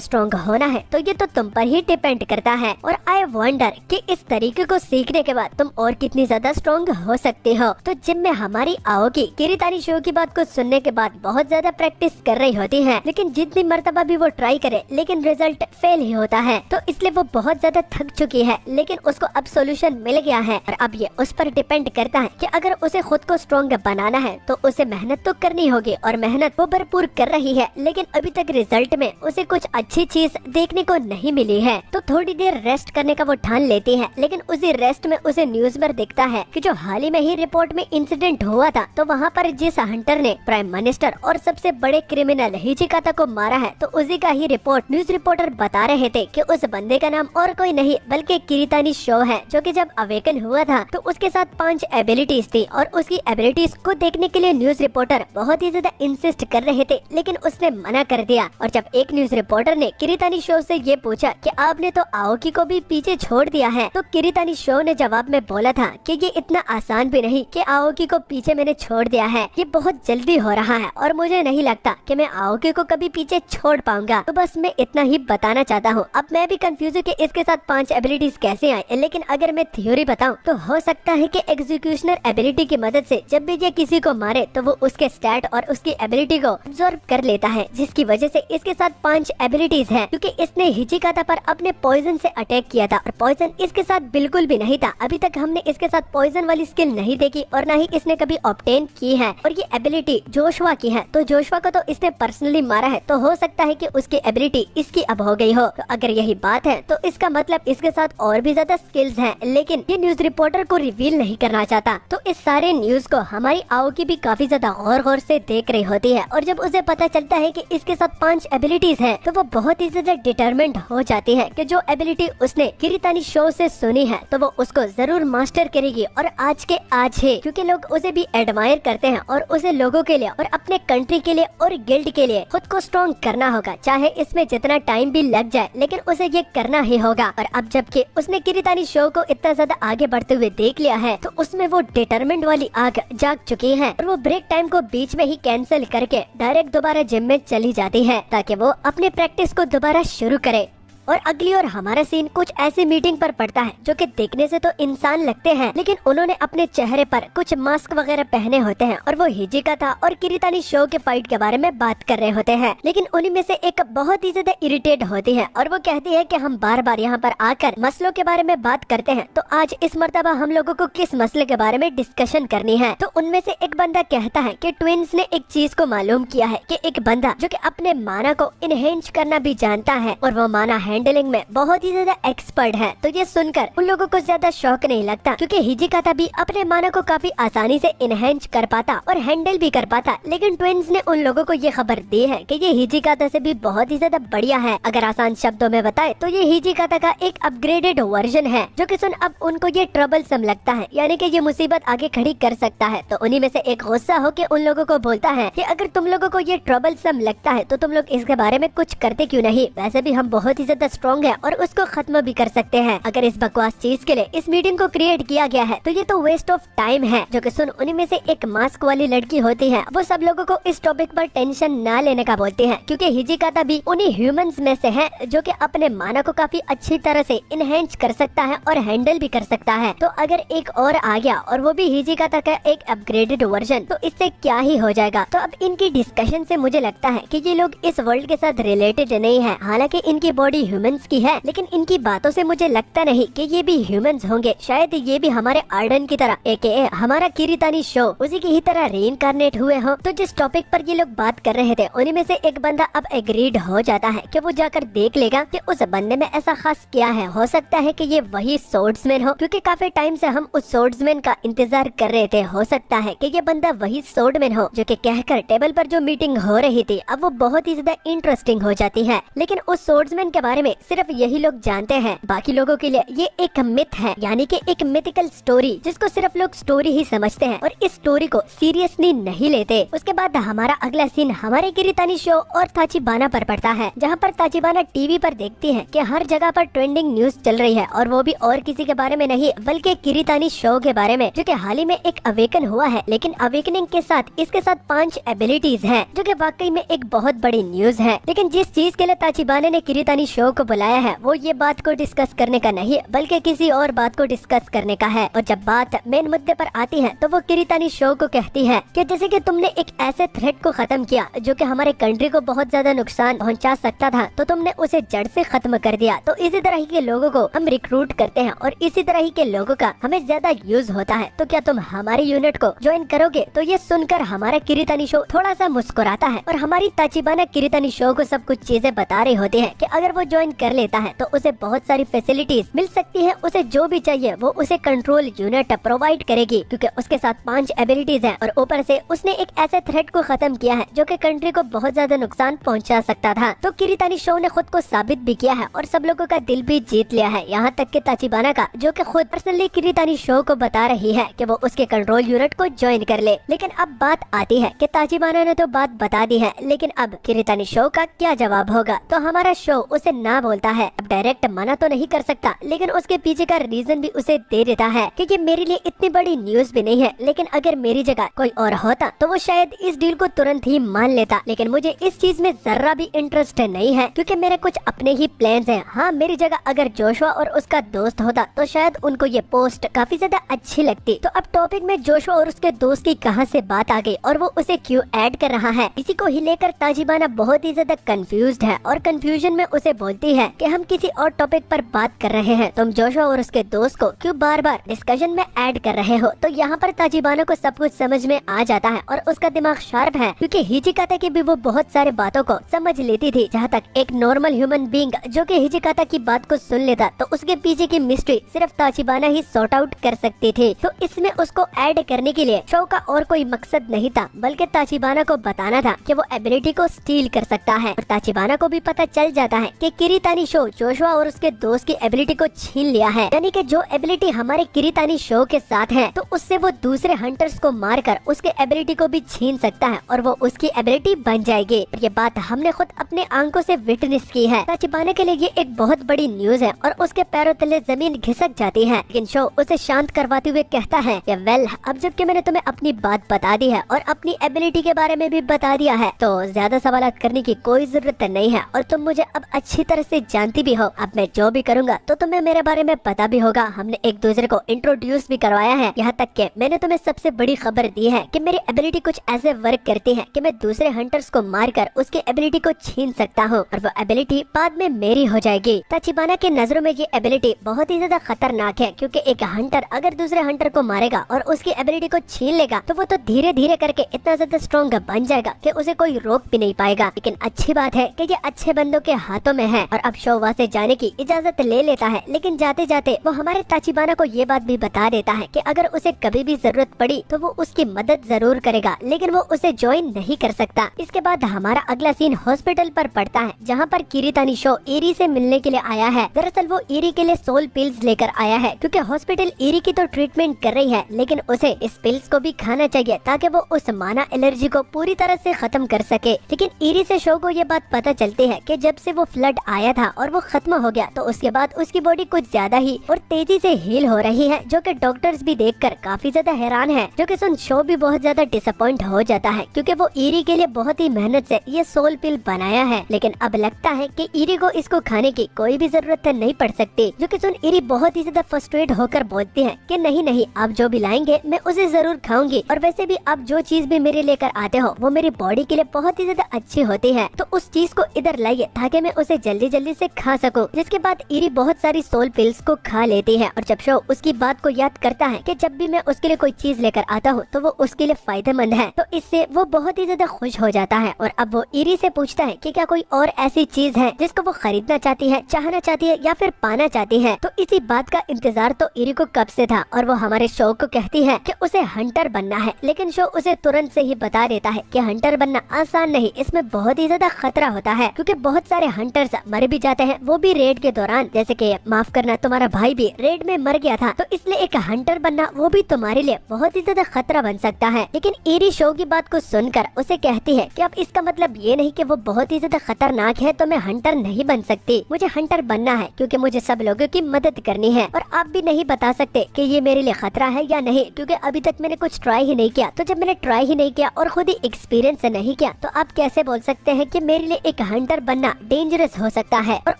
स्ट्रॉन्ग होना है तो ये तो तुम पर ही डिपेंड करता है। और आई वंडर कि इस तरीके को सीखने के बाद तुम और कितनी ज्यादा स्ट्रॉन्ग हो सकती हो। तो जिम में हमारी आओगी किरीतानी शो की बात को सुनने के बाद बहुत ज्यादा प्रैक्टिस कर रही होती है, लेकिन जितनी मर्तबा भी वो ट्राई करे लेकिन रिजल्ट फेल ही होता है। तो इसलिए वो बहुत ज्यादा थक चुकी है, लेकिन उसको अब सोल्यूशन मिल गया है और अब ये उस पर डिपेंड करता है कि अगर उसे खुद को स्ट्रॉन्ग बनाना है तो उसे मेहनत तो करनी होगी और मेहनत वो भरपूर कर रही है। लेकिन अभी तक रिजल्ट में उसे कुछ अच्छी चीज देखने को नहीं मिली है। तो थोड़ी देर रेस्ट करने का वो ठान लेती है, लेकिन उसी रेस्ट में उसे न्यूज पर दिखता है कि जो हाल ही में ही रिपोर्ट में इंसिडेंट हुआ था, तो वहाँ पर जिस हंटर ने प्राइम मिनिस्टर और सबसे बड़े क्रिमिनल हिचिकाता को मारा है, तो उसी का ही रिपोर्ट न्यूज रिपोर्टर बता रहे थे कि उस बंदे का नाम और कोई नहीं बल्कि किरीतानी शो है, जो कि जब अवेकन हुआ था तो उसके साथ 5 एबिलिटीज थी और उसकी एबिलिटीज को देखने के लिए न्यूज रिपोर्टर बहुत ही ज्यादा इंसिस्ट कर रहे थे, लेकिन उसने मना कर दिया। और जब एक न्यूज रिपोर्टर ने किरीतानी शो से ये पूछा कि आपने तो आओकी को भी पीछे छोड़ दिया है, तो किरीतानी शो ने जवाब में बोला था कि ये इतना आसान भी नहीं कि आओकी को पीछे मैंने छोड़ दिया है, ये बहुत जल्दी हो रहा है और मुझे नहीं लगता कि मैं आओकी को कभी पीछे छोड़ पाऊंगा। तो बस मैं इतना ही बताना चाहता हूँ। अब मैं भी कंफ्यूज हूँ कि इसके साथ 5 एबिलिटीज कैसे आए, लेकिन अगर मैं थ्योरी बताऊं तो हो सकता है कि एग्जीक्यूशनर एबिलिटी की मदद से जब भी ये किसी को मारे तो वो उसके स्टैट और उसकी एबिलिटी को अब्सॉर्ब कर लेता है, जिसकी वजह से इसके साथ 5 एबिलिटीज हैं, क्योंकि इसने हिचिकाता पर अपने पॉइजन से अटैक किया था और पॉइजन इसके साथ बिल्कुल भी नहीं था। अभी तक हमने इसके साथ पॉइजन वाली स्किल नहीं देखी और न ही इसने कभी ऑब्टेन की है। और ये एबिलिटी जोशुआ की है, तो जोशुआ को तो इसने पर्सनली मारा है, तो हो सकता है कि उसकी एबिलिटी इसकी अब हो गई हो। तो अगर यही बात है तो इसका मतलब इसके साथ और भी ज्यादा स्किल्स हैं, लेकिन ये न्यूज रिपोर्टर को रिवील नहीं करना चाहता। तो इस सारे न्यूज को हमारी आओकी भी काफी ज्यादा गौर से देख रही होती है और जब उसे पता चलता है कि इसके साथ 5 एबिलिटीज हैं, तो वो बहुत ही ज्यादा डिटरमिन्ड हो जाती है कि जो एबिलिटी उसने किरीतानी शो से सुनी है तो वो उसको जरूर मास्टर करेगी और आज के आज ही, क्योंकि लोग उसे भी एडमायर करते हैं और उसे लोगों के लिए और अपने कंट्री के लिए और गिल्ड के लिए खुद को स्ट्रॉन्ग करना होगा, चाहे इसमें जितना टाइम भी लग जाए, लेकिन उसे ये करना ही होगा। और अब जबकि उसने किरीतानी शो को इतना ज्यादा आगे बढ़ते हुए देख लिया है, तो उसमें वो डिटरमिन्ड वाली आग जाग चुकी है और वो ब्रेक टाइम को बीच में ही कैंसिल करके डायरेक्ट दोबारा जिम में चली जाती है ताकि वो अपने प्रैक्टिस को दोबारा शुरू करे। और अगली और हमारा सीन कुछ ऐसी मीटिंग पर पड़ता है जो कि देखने से तो इंसान लगते हैं, लेकिन उन्होंने अपने चेहरे पर कुछ मास्क वगैरह पहने होते हैं और वो हिचिकाता और किरीतानी शो के फाइट के बारे में बात कर रहे होते हैं। लेकिन उन्हीं में से एक बहुत ही ज्यादा इरिटेट होती है और वो कहती है कि हम बार बार यहाँ पर आकर मसलों के बारे में बात करते हैं, तो आज इस मर्तबा हम लोगों को किस मसले के बारे में डिस्कशन करनी है। तो उनमें से एक बंदा कहता है कि ट्विंस ने एक चीज को मालूम किया है कि एक बंदा जो कि अपने माना को इनहेंस करना भी जानता है और वो माना हैंडलिंग में बहुत ही ज्यादा एक्सपर्ट है। तो ये सुनकर उन लोगों को ज्यादा शौक नहीं लगता, क्योंकि हिचिकाता भी अपने माना को काफी आसानी से इनहेंस कर पाता और हैंडल भी कर पाता। लेकिन ट्विंस ने उन लोगों को ये खबर दी है कि ये हिचिकाता से भी बहुत ही ज्यादा बढ़िया है। अगर आसान शब्दों में बताए तो ये हिचिकाता का एक अपग्रेडेड वर्जन है, जो कि सुन अब उनको ये ट्रबलसम लगता है, यानी कि ये मुसीबत आगे खड़ी कर सकता है। तो उन्हीं में से एक गुस्सा होकर उन लोगों को बोलता है कि अगर तुम लोगों को ये ट्रबलसम लगता है तो तुम लोग इसके बारे में कुछ करते क्यों नहीं? वैसे भी हम बहुत ही ज्यादा ज्यादा स्ट्रॉन्ग है और उसको खत्म भी कर सकते हैं। अगर इस बकवास चीज के लिए इस मीटिंग को क्रिएट किया गया है तो ये तो वेस्ट ऑफ टाइम है। जो कि सुन उन्हीं में से एक मास्क वाली लड़की होती है, वो सब लोगों को इस टॉपिक पर टेंशन ना लेने का बोलती है, क्योंकि हिजिकाता भी उन्हीं ह्यूमंस में से है जो कि अपने माना को काफी अच्छी तरह से इनहेंस कर सकता है और हैंडल भी कर सकता है। तो अगर एक और आ गया और वो भी हिजिकाता का एक अपग्रेडेड वर्जन, तो इससे क्या ही हो जाएगा। तो अब इनकी डिस्कशन से मुझे लगता है कि ये लोग इस वर्ल्ड के साथ रिलेटेड नहीं है। हालांकि इनकी बॉडी ह्यूमंस की है, लेकिन इनकी बातों से मुझे लगता नहीं कि ये भी ह्यूमंस होंगे। शायद ये भी हमारे आर्डन की तरह एक हमारा किरीतानी शो उसी की ही तरह रीइंकार्नेट हुए हो। तो जिस टॉपिक पर ये लोग बात कर रहे थे उन्हीं में से एक बंदा अब एग्रीड हो जाता है कि वो जाकर देख लेगा कि उस बंदे में ऐसा खास क्या है। हो सकता है कि ये वही सोर्ड्समैन हो, क्योंकि काफी टाइम से हम उस सोर्ड्समैन का इंतजार कर रहे थे। हो सकता है कि ये बंदा वही सोर्डमैन हो जो कि कहकर टेबल पर जो मीटिंग हो रही थी अब वो बहुत ही ज्यादा इंटरेस्टिंग हो जाती है। लेकिन उस सोर्ड्समैन के बारे में सिर्फ यही लोग जानते हैं। बाकी लोगों के लिए ये एक मिथ है, यानी कि एक मिथिकल स्टोरी जिसको सिर्फ लोग स्टोरी ही समझते हैं और इस स्टोरी को सीरियसली नहीं लेते। उसके बाद हमारा अगला सीन हमारे किरीतानी शो और ताचिबाना पर पड़ता है, जहाँ पर ताचिबाना टीवी पर देखती है कि हर जगह पर ट्रेंडिंग न्यूज चल रही है, और वो भी और किसी के बारे में नहीं बल्कि किरीतानी शो के बारे में, जो कि हाल ही में एक अवेकन हुआ है। लेकिन अवेकनिंग के साथ इसके साथ 5 एबिलिटीज हैं, जो कि वाकई में एक बहुत बड़ी न्यूज है। लेकिन जिस चीज के लिए ताचिबाना ने किरीतानी शो को बुलाया है वो ये बात को डिस्कस करने का नहीं बल्कि किसी और बात को डिस्कस करने का है। और जब बात मेन मुद्दे पर आती है तो वो किरीतानी शो को कहती है कि जैसे कि तुमने एक ऐसे थ्रेट को खत्म किया जो कि हमारे कंट्री को बहुत ज्यादा नुकसान पहुंचा सकता था, तो तुमने उसे जड़ से खत्म कर दिया। तो इसी तरह ही के लोगों को हम रिक्रूट करते हैं और इसी तरह ही के लोगों का हमें ज्यादा यूज होता है। तो क्या तुम हमारी यूनिट को ज्वाइन करोगे? तो ये सुनकर हमारा किरीतानी शो थोड़ा सा मुस्कुराता है और हमारी ताचिबाना किरीतानी शो को सब कुछ चीजें बता रही होती है कि अगर वो ज्वाइन कर लेता है तो उसे बहुत सारी फैसिलिटीज मिल सकती है। उसे जो भी चाहिए वो उसे कंट्रोल यूनिट प्रोवाइड करेगी, क्योंकि उसके साथ 5 एबिलिटीज है और ऊपर से उसने एक ऐसे थ्रेट को खत्म किया है जो कि कंट्री को बहुत ज्यादा नुकसान पहुंचा सकता था। तो किरीतानी शो ने खुद को साबित भी किया है और सब लोगों का दिल भी जीत लिया है, यहाँ तक कि ताचिबाना का, जो कि खुद पर्सनली किरीतानी शो को बता रही है कि वो उसके कंट्रोल यूनिट को ज्वाइन कर ले। लेकिन अब बात आती है कि ताचिबाना ने तो बात बता दी है, लेकिन अब किरीतानी शो का क्या जवाब होगा? तो हमारा शो उसे ना बोलता है। अब डायरेक्ट मना तो नहीं कर सकता, लेकिन उसके पीछे का रीजन भी उसे दे देता है कि ये मेरे लिए इतनी बड़ी न्यूज भी नहीं है, लेकिन अगर मेरी जगह कोई और होता तो वो शायद इस डील को तुरंत ही मान लेता। लेकिन मुझे इस चीज में जरा भी इंटरेस्ट नहीं है, क्योंकि मेरे कुछ अपने ही प्लान्स हैं। हाँ, मेरी जगह अगर जोशुआ और उसका दोस्त होता तो शायद उनको ये पोस्ट काफी ज्यादा अच्छी लगती। तो अब टॉपिक में जोशुआ और उसके दोस्त की कहां से बात आ गई और वो उसे क्यों ऐड कर रहा है, इसी को ही लेकर ताचिबाना बहुत ही ज्यादा कंफ्यूज्ड है और कंफ्यूजन में उसे बोलती है कि हम किसी और टॉपिक पर बात कर रहे हैं, तुम जोशुआ और उसके दोस्त को क्यों बार बार डिस्कशन में ऐड कर रहे हो। तो यहाँ पर ताचिबाना को सब कुछ समझ में आ जाता है और उसका दिमाग शार्प है, क्योंकि हिजिकाता की भी वो बहुत सारे बातों को समझ लेती थी। जहाँ तक एक नॉर्मल ह्यूमन बीइंग जो कि हिजिकाता की बात को सुन लेता तो उसके पीछे की मिस्ट्री सिर्फ ताचिबाना ही सॉर्ट आउट कर सकती थी। तो इसमें उसको ऐड करने के लिए शो का और कोई मकसद नहीं था, बल्कि ताचिबाना को बताना था कि वो एबिलिटी को स्टील कर सकता है। और ताचिबाना को भी पता चल जाता है कि किरीतानी शो जोशुआ और उसके दोस्त की एबिलिटी को छीन लिया है, यानी कि जो एबिलिटी हमारे किरीतानी शो के साथ है, तो उससे वो दूसरे हंटर्स को मारकर उसके एबिलिटी को भी छीन सकता है और वो उसकी एबिलिटी बन जाएगी। ये बात हमने खुद अपने आंखों से विटनेस की है। ताचिबाना के लिए ये एक बहुत बड़ी न्यूज है और उसके पैरों तले जमीन खिसक जाती है। लेकिन शो उसे शांत करवाते हुए कहता है कि वेल, अब जबकि मैंने तुम्हें अपनी बात बता दी है और अपनी एबिलिटी के बारे में भी बता दिया है, तो ज्यादा सवाल करने की कोई जरूरत नहीं है और तुम मुझे अब अच्छी तरह से जानती भी हो। अब मैं जो भी करूंगा तो तुम्हें मेरे बारे में पता भी होगा। हमने एक दूसरे को इंट्रोड्यूस भी करवाया है, यहाँ तक कि मैंने तुम्हें सबसे बड़ी खबर दी है कि मेरी एबिलिटी कुछ ऐसे वर्क करती है कि मैं दूसरे हंटर्स को मारकर उसकी एबिलिटी को छीन सकता हूँ और वो एबिलिटी बाद में मेरी हो जाएगी। ताचिबाना की नजरों में ये एबिलिटी बहुत ही ज्यादा खतरनाक है, क्योंकि एक हंटर अगर दूसरे हंटर को मारेगा और उसकी एबिलिटी को छीन लेगा तो वो तो धीरे धीरे करके इतना ज्यादा स्ट्रॉन्ग बन जाएगा कि उसे कोई रोक भी नहीं पाएगा। लेकिन अच्छी बात है कि ये अच्छे बंदों के हाथों में है। और अब शो वहाँ से जाने की इजाजत ले लेता है, लेकिन जाते जाते वो हमारे ताचिबाना को ये बात भी बता देता है कि अगर उसे कभी भी जरूरत पड़ी तो वो उसकी मदद जरूर करेगा, लेकिन वो उसे ज्वाइन नहीं कर सकता। इसके बाद हमारा अगला सीन हॉस्पिटल पर पड़ता है, जहाँ पर किरीतानी शो इरी से मिलने के लिए आया है। दरअसल वो इरी के लिए सोल पिल्स लेकर आया है, क्योंकि हॉस्पिटल इरी की तो ट्रीटमेंट कर रही है, लेकिन उसे इस पिल्स को भी खाना चाहिए ताकि वो उस माना एलर्जी को पूरी तरह से खत्म कर सके। लेकिन इरी से शो को ये बात पता चलती है कि जब से वो फ्लड आया था और वो खत्म हो गया, तो उसके बाद उसकी बॉडी कुछ ज्यादा ही और तेजी से हील हो रही है, जो कि डॉक्टर्स भी देखकर काफी ज्यादा हैरान है। जो कि सुन शो भी बहुत ज्यादा डिसअपॉइंट हो जाता है, क्योंकि वो ईरी के लिए बहुत ही मेहनत से ये सोल पिल बनाया है, लेकिन अब लगता है कि ईरी को इसको खाने की कोई भी जरूरत नहीं पड़ सकती। जो कि सुन ईरी बहुत ही ज्यादा फ्रस्ट्रेट होकर बोलती है कि नहीं नहीं, आप जो भी लाएंगे मैं उसे जरूर खाऊंगी, और वैसे भी आप जो चीज भी मेरे लेकर आते हो वो मेरी बॉडी के लिए बहुत ही ज्यादा अच्छी होती है, तो उस चीज को इधर लाइए ताकि मैं उसे जल्दी जल्दी से खा सकूं। जिसके बाद ईरी बहुत सारी सोल पिल्स को खा लेती है, और जब शो उसकी बात को याद करता है कि जब भी मैं उसके लिए कोई चीज लेकर आता हूँ तो वो उसके लिए फायदेमंद है, तो इससे वो बहुत ही ज्यादा खुश हो जाता है। और अब वो ईरी से पूछता है कि क्या कोई और ऐसी चीज है जिसको वो खरीदना चाहती है, चाहना चाहती है या फिर पाना चाहती है। तो इसी बात का इंतजार तो ईरी को कब से था, और वो हमारे शो को कहती है कि उसे हंटर बनना है, लेकिन शो उसे तुरंत से ही बता देता है कि हंटर बनना आसान नहीं, इसमें बहुत ही ज्यादा खतरा होता है, क्योंकि बहुत सारे हंटर्स मर भी जाते हैं, वो भी रेड के दौरान। जैसे कि माफ करना, तुम्हारा भाई भी रेड में मर गया था, तो इसलिए एक हंटर बनना वो भी तुम्हारे लिए बहुत ही ज्यादा खतरा बन सकता है। लेकिन ईरी शो की बात को सुनकर उसे कहती है कि अब इसका मतलब ये नहीं कि वो बहुत ही ज्यादा खतरनाक है तो मैं हंटर नहीं बन सकती, मुझे हंटर बनना है क्योंकि मुझे सब लोगों की मदद करनी है, और आप भी नहीं बता सकते कि ये मेरे लिए खतरा है या नहीं, क्योंकि अभी तक मैंने कुछ ट्राई ही नहीं किया। तो जब मैंने ट्राई ही नहीं किया और खुद ही एक्सपीरियंस नहीं किया, तो आप कैसे बोल सकते हैं कि मेरे लिए एक हंटर बनना डेंजरस हो सकता है। और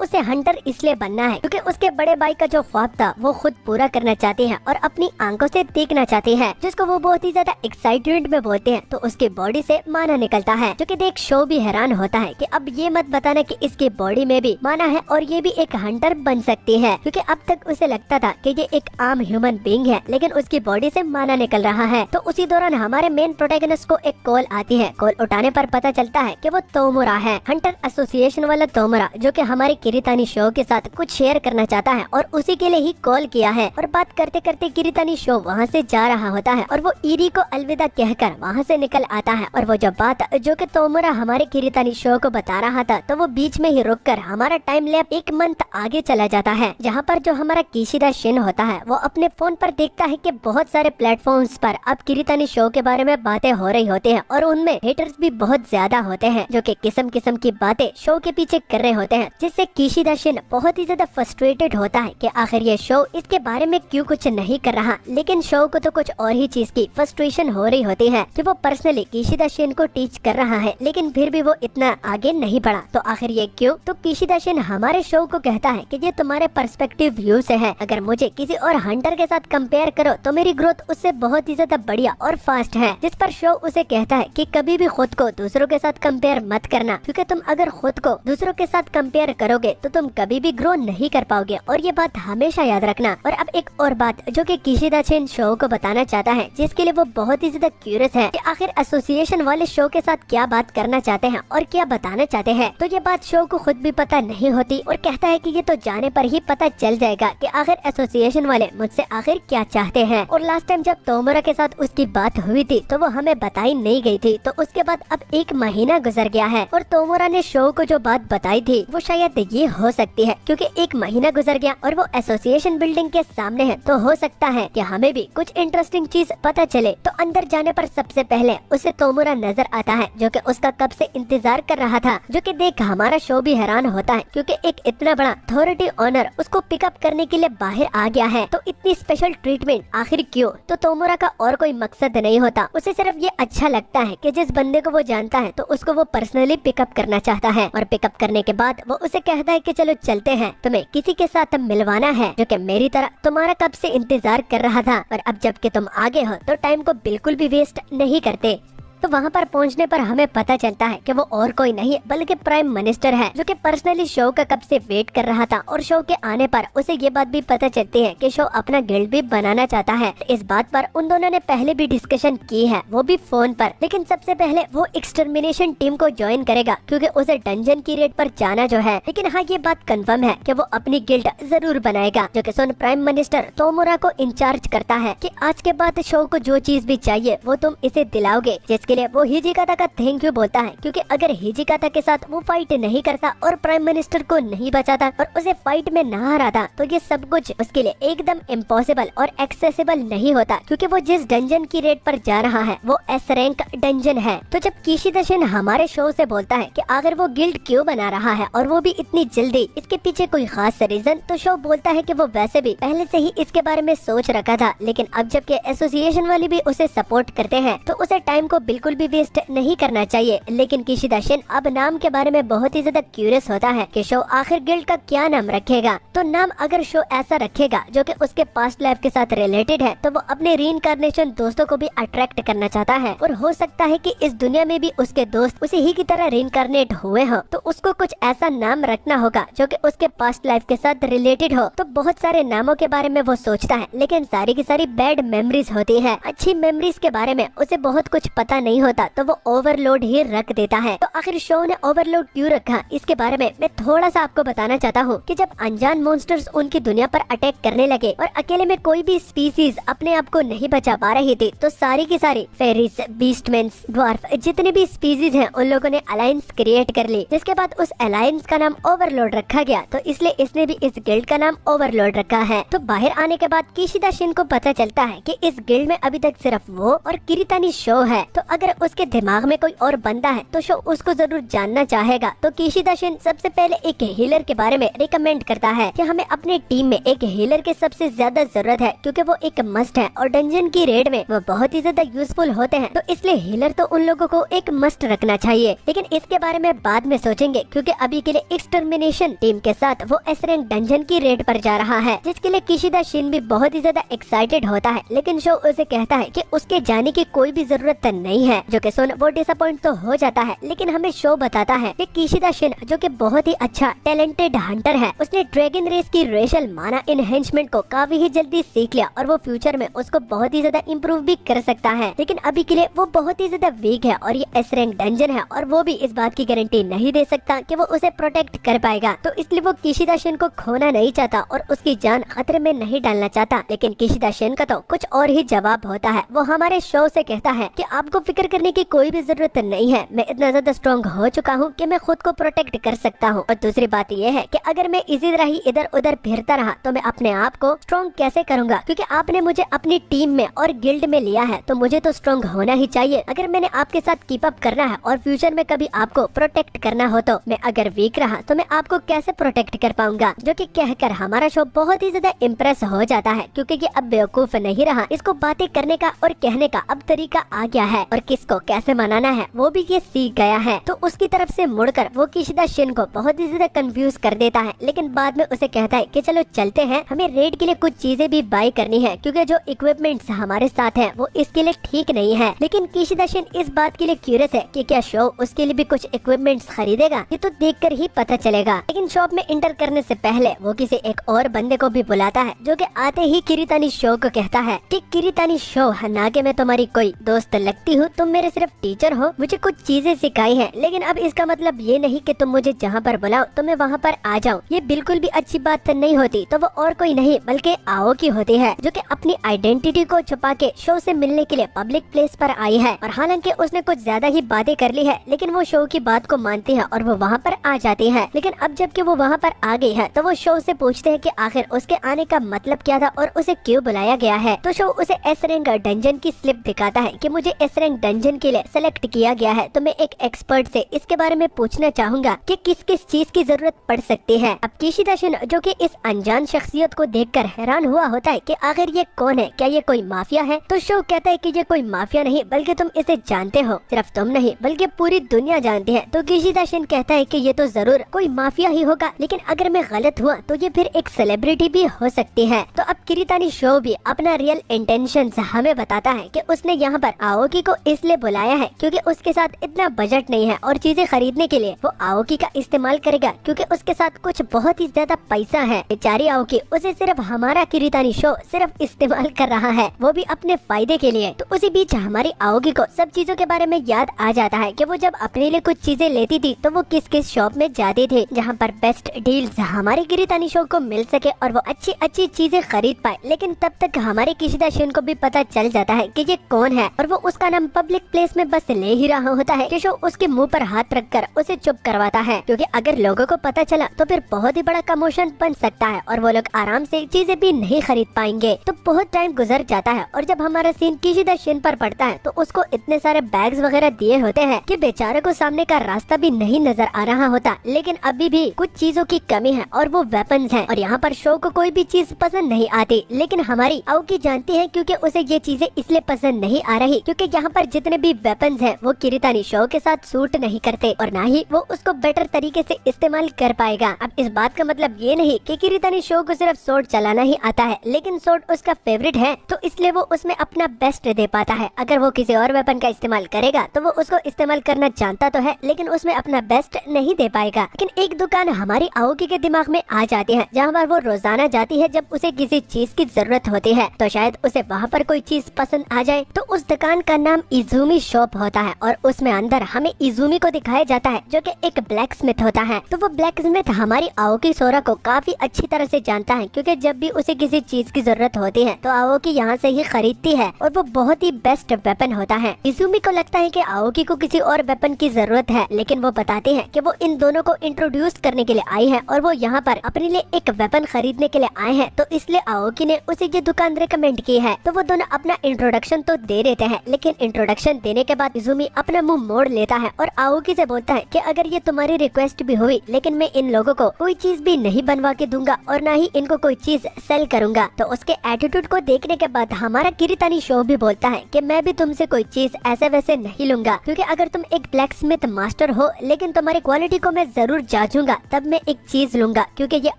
उसे हंटर इसलिए बनना है क्योंकि उसके बड़े भाई का जो ख्वाब था वो खुद पूरा करना चाहती है और अपनी आंखों से देखना चाहती है, जिसको वो बहुत ही ज्यादा एक्साइटमेंट में बोलते हैं। तो उसकी बॉडी से माना निकलता है, जो कि देख शो भी हैरान होता है कि अब ये मत बताना कि इसकी बॉडी में भी माना है और ये भी एक हंटर बन सकती है, क्योंकि अब तक उसे लगता था कि ये एक आम ह्यूमन बीइंग है, लेकिन उसकी बॉडी से माना निकल रहा है। तो उसी दौरान हमारे मेन प्रोटैगनिस्ट को एक कॉल आती है। कॉल उठाने पर पता चलता है कि वो तोमुरा है, हंटर एसोसिएशन वाला तोमुरा, जो कि हमारे किरीतानी शो के साथ कुछ शेयर करना चाहता है और उसी के लिए ही कॉल किया है। और बात करते करते किरीतानी शो वहाँ से जा रहा होता है और वो ईरी को अलविदा कहकर वहाँ से निकल आता है। और वो जो बात जो कि तोमुरा हमारे किरीतानी शो को बता रहा था, तो वो बीच में ही रुककर हमारा टाइम लैप एक मंथ आगे चला जाता है, जहाँ पर जो हमारा किशिदा शिन होता है वो अपने फोन पर देखता है कि बहुत सारे प्लेटफॉर्म्स पर अब किरीतानी शो के बारे में बातें हो रही होती है और उनमें हेटर्स भी बहुत ज्यादा होते हैं, जो कि किस्म किस्म की बातें शो के पीछे कर रहे होते हैं, जिससे किशिदा शिन बहुत ही ज्यादा फ्रस्ट्रेटेड होता है कि आखिर ये शो इसके बारे में क्यों कुछ नहीं कर रहा। लेकिन शो को तो कुछ और ही चीज की फ्रस्ट्रेशन हो रही होती है कि वो पर्सनली किशिदा शिन को टीच कर रहा है, लेकिन फिर भी वो इतना आगे नहीं बढ़ा। तो आखिर ये क्यों? तो किशिदा शिन हमारे शो को कहता है कि ये तुम्हारे पर्सपेक्टिव व्यू से है, अगर मुझे किसी और हंटर के साथ कंपेयर करो तो मेरी ग्रोथ उससे बहुत ही ज्यादा बढ़िया और फास्ट है। जिस पर शो उसे कहता है कि कभी भी खुद को दूसरों के साथ कंपेयर मत करना, क्योंकि तुम अगर खुद को दूसरों के साथ कंपेयर करोगे तो तुम कभी भी ग्रो नहीं कर पाओगे, और ये बात हमेशा याद रखना। और अब एक और बात जो कि किशिदा शिन शो को बताना चाहता है, जिसके लिए वो बहुत ही ज्यादा क्यूरियस है कि आखिर एसोसिएशन वाले शो के साथ क्या बात करना चाहते हैं और क्या बताना चाहते हैं। तो ये बात शो को खुद भी पता नहीं होती और कहता है कि ये तो जाने पर ही पता चल जाएगा कि आखिर एसोसिएशन वाले मुझसे आखिर क्या चाहते हैं। और लास्ट टाइम जब तोमुरा के साथ उसकी बात हुई थी तो वो हमें बताई नहीं गई थी, तो उसके बाद अब एक महीना गुजर गया है और तोमुरा ने शो को जो बात बताई थी वो शायद ये हो सकती है, क्योंकि एक महीना गुजर गया और वो एसोसिएशन बिल्डिंग के सामने है, तो हो सकता है कि हमें भी कुछ इंटरेस्टिंग चीज पता चले। तो अंदर जाने पर सबसे पहले उसे तोमुरा नजर आता है, जो कि उसका कब से इंतजार कर रहा था। जो कि देख हमारा शो भी हैरान होता है, क्योंकि एक इतना बड़ा अथॉरिटी ऑनर उसको पिकअप करने के लिए बाहर आ गया है, तो इतनी स्पेशल ट्रीटमेंट आखिर क्यों? तो तोमुरा का और कोई मकसद नहीं होता, उसे सिर्फ ये अच्छा लगता है कि जिस बंदे को वो जानता है तो उसको वो पर्सनली पिकअप करना चाहता है। और पिकअप करने के बाद वो उसे कहता है कि चलो चलते हैं, तुम्हें किसी के साथ मिलवाना है जो कि मेरी तरह तुम्हारा कब से इंतजार कर रहा था, और अब जबकि तुम आगे हो तो टाइम को बिल्कुल भी वेस्ट नहीं करते। तो वहाँ पर पहुँचने पर हमें पता चलता है कि वो और कोई नहीं बल्कि प्राइम मिनिस्टर है, जो कि पर्सनली शो का कब से वेट कर रहा था। और शो के आने पर उसे ये बात भी पता चलती है कि शो अपना गिल्ड भी बनाना चाहता है। इस बात पर उन दोनों ने पहले भी डिस्कशन की है, वो भी फोन पर, लेकिन सबसे पहले वो एक्सटर्मिनेशन टीम को ज्वाइन करेगा, क्योंकि उसे डंजन की रेड पर जाना जो है। लेकिन हाँ ये बात कंफर्म है कि वो अपनी गिल्ड जरूर बनाएगा, जो कि सुन प्राइम मिनिस्टर तोमुरा को इंचार्ज करता है कि आज के बाद शो को जो चीज भी चाहिए वो तुम इसे दिलाओगे, जिसके इसके लिए वो हिजिकाता का थैंक यू बोलता है, क्योंकि अगर हिजिकाता के साथ वो फाइट नहीं करता और प्राइम मिनिस्टर को नहीं बचाता और उसे फाइट में ना हराता तो ये सब कुछ उसके लिए एकदम इम्पॉसिबल और एक्सेसिबल नहीं होता, क्योंकि वो जिस डंजन की रेड पर जा रहा है वो एस रैंक डंजन है। तो जब किशिदा शिन हमारे शो से बोलता है कि आखिर वो गिल्ड क्यों बना रहा है और वो भी इतनी जल्दी, इसके पीछे कोई खास रीजन, तो शो बोलता है कि वो वैसे भी पहले से ही इसके बारे में सोच रखा था, लेकिन अब जबकि एसोसिएशन वाले भी उसे सपोर्ट करते हैं तो उसे टाइम को बिल्कुल भी वेस्ट नहीं करना चाहिए। लेकिन किशिदा शिन अब नाम के बारे में बहुत ही ज्यादा क्यूरियस होता है कि शो आखिर गिल्ड का क्या नाम रखेगा। तो नाम अगर शो ऐसा रखेगा जो कि उसके पास्ट लाइफ के साथ रिलेटेड है तो वो अपने रीइंकार्नेशन दोस्तों को भी अट्रैक्ट करना चाहता है, और हो सकता है कि इस दुनिया में भी उसके दोस्त उसी ही की तरह रीइंकार्नेट हुए हो, तो उसको कुछ ऐसा नाम रखना होगा जो कि उसके पास्ट लाइफ के साथ रिलेटेड हो। तो बहुत सारे नामों के बारे में वो सोचता है, लेकिन सारी की सारी बैड मेमोरीज होती है। अच्छी मेमोरीज के बारे में उसे बहुत कुछ पता नहीं होता, तो वो ओवरलोड ही रख देता है। तो आखिर शो ने ओवरलोड क्यों रखा, इसके बारे में मैं थोड़ा सा आपको बताना चाहता हूँ कि जब अनजान मॉन्स्टर्स उनकी दुनिया पर अटैक करने लगे और अकेले में कोई भी स्पीसीज अपने आप को नहीं बचा पा रही थी, तो सारी की सारी फेरीज, बीस्टमैन्स, ड्वार्फ, जितने भी स्पीसीज हैं उन लोगों ने अलायंस क्रिएट कर ली, जिसके बाद उस अलायंस का नाम ओवरलोड रखा गया। तो इसलिए इसने भी इस गिल्ड का नाम ओवरलोड रखा है। तो बाहर आने के बाद किशिदा शिन को पता चलता है कि इस गिल्ड में अभी तक सिर्फ वो और किरीतानी शो है। तो अगर उसके दिमाग में कोई और बंदा है तो शो उसको जरूर जानना चाहेगा। तो किशिदा शिन सबसे पहले एक हीलर के बारे में रिकमेंड करता है कि हमें अपनी टीम में एक हीलर की सबसे ज्यादा जरूरत है, क्योंकि वो एक मस्ट है और डंजन की रेड में वो बहुत ही ज्यादा यूजफुल होते हैं। तो इसलिए हीलर तो उन लोगों को एक मस्ट रखना चाहिए, लेकिन इसके बारे में बाद में सोचेंगे, क्योंकि अभी के लिए एक्सटर्मिनेशन टीम के साथ वो एस रैंक डंजन की रेड पर जा रहा है, जिसके लिए किशिदा शिन भी बहुत ही ज्यादा एक्साइटेड होता है। लेकिन शो उसे कहता है कि उसके जाने की कोई भी जरूरत नहीं है, जो कि सुन वो डिसअपॉइंट तो हो जाता है। लेकिन हमें शो बताता है कि किशिदा शिन जो कि बहुत ही अच्छा टैलेंटेड हंटर है, उसने ड्रैगन रेस की रेशल माना एनहेंसमेंट को काफी ही जल्दी सीख लिया और वो फ्यूचर में उसको बहुत ही ज्यादा इम्प्रूव भी कर सकता है। लेकिन अभी के लिए वो बहुत ही ज्यादा वीक है और ये एस रैंक डंजन है, और वो भी इस बात की गारंटी नहीं दे सकता कि वो उसे प्रोटेक्ट कर पाएगा। तो इसलिए वो किशिदा शिन को खोना नहीं चाहता और उसकी जान खतरे में नहीं डालना चाहता। लेकिन किशिदा शिन का तो कुछ और ही जवाब होता है। वो हमारे शो से कहता है कि आपको फिक्र करने की कोई भी जरूरत नहीं है, मैं इतना ज्यादा स्ट्रॉन्ग हो चुका हूँ कि मैं खुद को प्रोटेक्ट कर सकता हूँ। और दूसरी बात ये है कि अगर मैं इसी तरह ही इधर उधर फिरता रहा तो मैं अपने आप को स्ट्रॉन्ग कैसे करूंगा, क्योंकि आपने मुझे अपनी टीम में और गिल्ड में लिया है, तो मुझे तो स्ट्रॉन्ग होना ही चाहिए। अगर मैंने आपके साथ कीप अप करना है और फ्यूचर में कभी आपको प्रोटेक्ट करना हो तो मैं अगर वीक रहा तो मैं आपको कैसे प्रोटेक्ट कर पाऊंगा। जो कि कहकर हमारा शो बहुत ही ज्यादा इम्प्रेस हो जाता है, क्योंकि ये अब बेवकूफ नहीं रहा, इसको बातें करने का और कहने का अब तरीका आ गया है और किसको कैसे मनाना है वो भी ये सीख गया है। तो उसकी तरफ से मुड़कर वो किशिदा शिन को बहुत ही ज्यादा कंफ्यूज कर देता है, लेकिन बाद में उसे कहता है कि चलो चलते हैं, हमें रेड के लिए कुछ चीजें भी बाय करनी है, क्योंकि जो इक्विपमेंट्स हमारे साथ हैं वो इसके लिए ठीक नहीं है। लेकिन किशिदा शिन इस बात के लिए क्यूरियस है कि क्या शो उसके लिए भी कुछ इक्विपमेंट्स खरीदेगा, ये तो देखकर ही पता चलेगा। लेकिन शॉप में एंटर करने से पहले वो किसी एक और बंदे को भी बुलाता है, जो कि आते ही किरीतानी शो को कहता है कि किरीतानी शो, ना कि मैं तुम्हारी कोई दोस्त लगती हूँ, तुम मेरे सिर्फ टीचर हो, मुझे कुछ चीजें सिखाई हैं, लेकिन अब इसका मतलब ये नहीं कि तुम मुझे जहाँ पर बुलाओ तो मैं वहाँ पर आ जाऊँ। ये बिल्कुल भी अच्छी बात नहीं होती। तो वो और कोई नहीं बल्कि आओकी होती है, जो कि अपनी आइडेंटिटी को छुपा के शो से मिलने के लिए पब्लिक प्लेस पर आई है। और हालांकि उसने कुछ ज्यादा ही बातें कर ली है, लेकिन वो शो की बात को मानती है और वो वहाँ पर आ जाती है। लेकिन अब जबकि वो वहाँ पर आ गई है तो वो शो से पूछते हैं कि आखिर उसके आने का मतलब क्या था और उसे क्यों बुलाया गया है। तो शो उसे एस रैंक डंजन की स्लिप दिखाता है कि मुझे एस रैंक डंजन के लिए सेलेक्ट किया गया है, तो मैं एक एक्सपर्ट से इसके बारे में पूछना चाहूंगा कि किस किस चीज की जरूरत पड़ सकती है। अब किशिदा शिन जो कि इस अनजान शख्सियत को देखकर हैरान हुआ होता है कि आखिर ये कौन है, क्या ये कोई माफिया है। तो शो कहता है कि ये कोई माफिया नहीं बल्कि तुम इसे जानते हो, सिर्फ तुम नहीं बल्कि पूरी दुनिया जानती है। तो किशिदा शिन कहता है कि ये तो जरूर कोई माफिया ही होगा, लेकिन अगर मैं गलत हुआ तो ये फिर एक सेलिब्रिटी भी हो सकती है। तो अब किरीतानी शो भी अपना रियल इंटेंशन हमें बताता है कि उसने यहाँ पर आओकी को इसलिए बुलाया है क्योंकि उसके साथ इतना बजट नहीं है और चीजें खरीदने के लिए वो आओकी का इस्तेमाल करेगा, क्योंकि उसके साथ कुछ बहुत ही ज्यादा पैसा है। बेचारी आओकी उसे सिर्फ हमारा किरीतानी शो सिर्फ इस्तेमाल कर रहा है, वो भी अपने फायदे के लिए। तो उसी बीच हमारी आओगी को सब चीजों के बारे में याद आ जाता है कि वो जब अपने लिए कुछ चीजें लेती थी तो वो किस किस शॉप में जाती थी जहाँ पर बेस्ट डील्स हमारे किरीतानी शो को मिल सके और वो अच्छी अच्छी चीजें खरीद पाए। लेकिन तब तक हमारे किशिदा शिन को भी पता चल जाता है कि ये कौन है और वो उसका नाम पब्लिक प्लेस में बस ले ही रहा होता है कि शो उसके मुंह पर हाथ रखकर उसे चुप करवाता है, क्योंकि अगर लोगों को पता चला तो फिर बहुत ही बड़ा कमोशन बन सकता है और वो लोग आराम से चीजें भी नहीं खरीद पाएंगे। तो बहुत टाइम गुजर जाता है और जब हमारा सीन किशिदा शिन पर पड़ता है तो उसको इतने सारे बैग्स वगैरह दिए होते हैं कि बेचारे को सामने का रास्ता भी नहीं नजर आ रहा होता, लेकिन अभी भी कुछ चीजों की कमी है और वो वेपन्स हैं। और यहाँ पर शो को कोई भी चीज पसंद नहीं आती, लेकिन हमारी आओकी जानती है क्योंकि उसे ये चीजें इसलिए पसंद नहीं आ रही क्योंकि यहाँ पर जितने भी वेपन्स हैं वो किरीतानी शो के साथ सूट नहीं करते और ना ही वो उसको बेटर तरीके से इस्तेमाल कर पाएगा। अब इस बात का मतलब ये नहीं कि किरीतानी शो को सिर्फ सोर्ड चलाना ही आता है, लेकिन सोर्ड उसका फेवरेट है तो इसलिए वो उसमें अपना बेस्ट दे पाता है। अगर वो किसी और वेपन का इस्तेमाल करेगा तो वो उसको इस्तेमाल करना जानता तो है, लेकिन उसमें अपना बेस्ट नहीं दे पाएगा। लेकिन एक दुकान हमारी आओकी के दिमाग में आ जाती है जहाँ पर वो रोजाना जाती है जब उसे किसी चीज की जरूरत होती है, तो शायद उसे वहाँ पर कोई चीज पसंद आ जाए। तो उस दुकान का नाम इजुमी शॉप होता है और उसमें अंदर हमें इजुमी को दिखाया जाता है जो कि एक ब्लैक स्मिथ होता है। तो वो ब्लैक स्मिथ हमारी आओकी सोरा को काफी अच्छी तरह से जानता है, क्योंकि जब भी उसे किसी चीज की जरूरत होती है तो आओकी यहाँ से ही खरीदती है और वो बहुत ही बेस्ट वेपन होता है। इजुमी को लगता है कि आओकी को किसी और वेपन की जरूरत है, लेकिन वो बताती है कि वो इन दोनों को इंट्रोड्यूस करने के लिए आई है और वो यहाँ पर अपने लिए एक वेपन खरीदने के लिए आए हैं। तो इसलिए आओकी ने उसे ये दुकान रिकमेंड की है। तो वो दोनों अपना इंट्रोडक्शन तो दे देते हैं, लेकिन इंट्रोडक्शन देने के बाद इजुमी अपना मुंह मोड़ लेता है और आओकी से बोलता है कि अगर ये तुम्हारी रिक्वेस्ट भी हुई, लेकिन मैं इन लोगों को कोई चीज भी नहीं बनवा के दूंगा और ना ही इनको कोई चीज सेल करूंगा। तो उसके एटीट्यूड को देखने के बाद हमारा किरीतानी शो भी बोलता है कि मैं भी तुमसे कोई चीज ऐसे वैसे नहीं लूंगा, क्योंकि अगर तुम एक ब्लैक स्मिथ मास्टर हो लेकिन तुम्हारी क्वालिटी को मैं जरूर जांचूंगा तब मैं एक चीज लूंगा, क्योंकि ये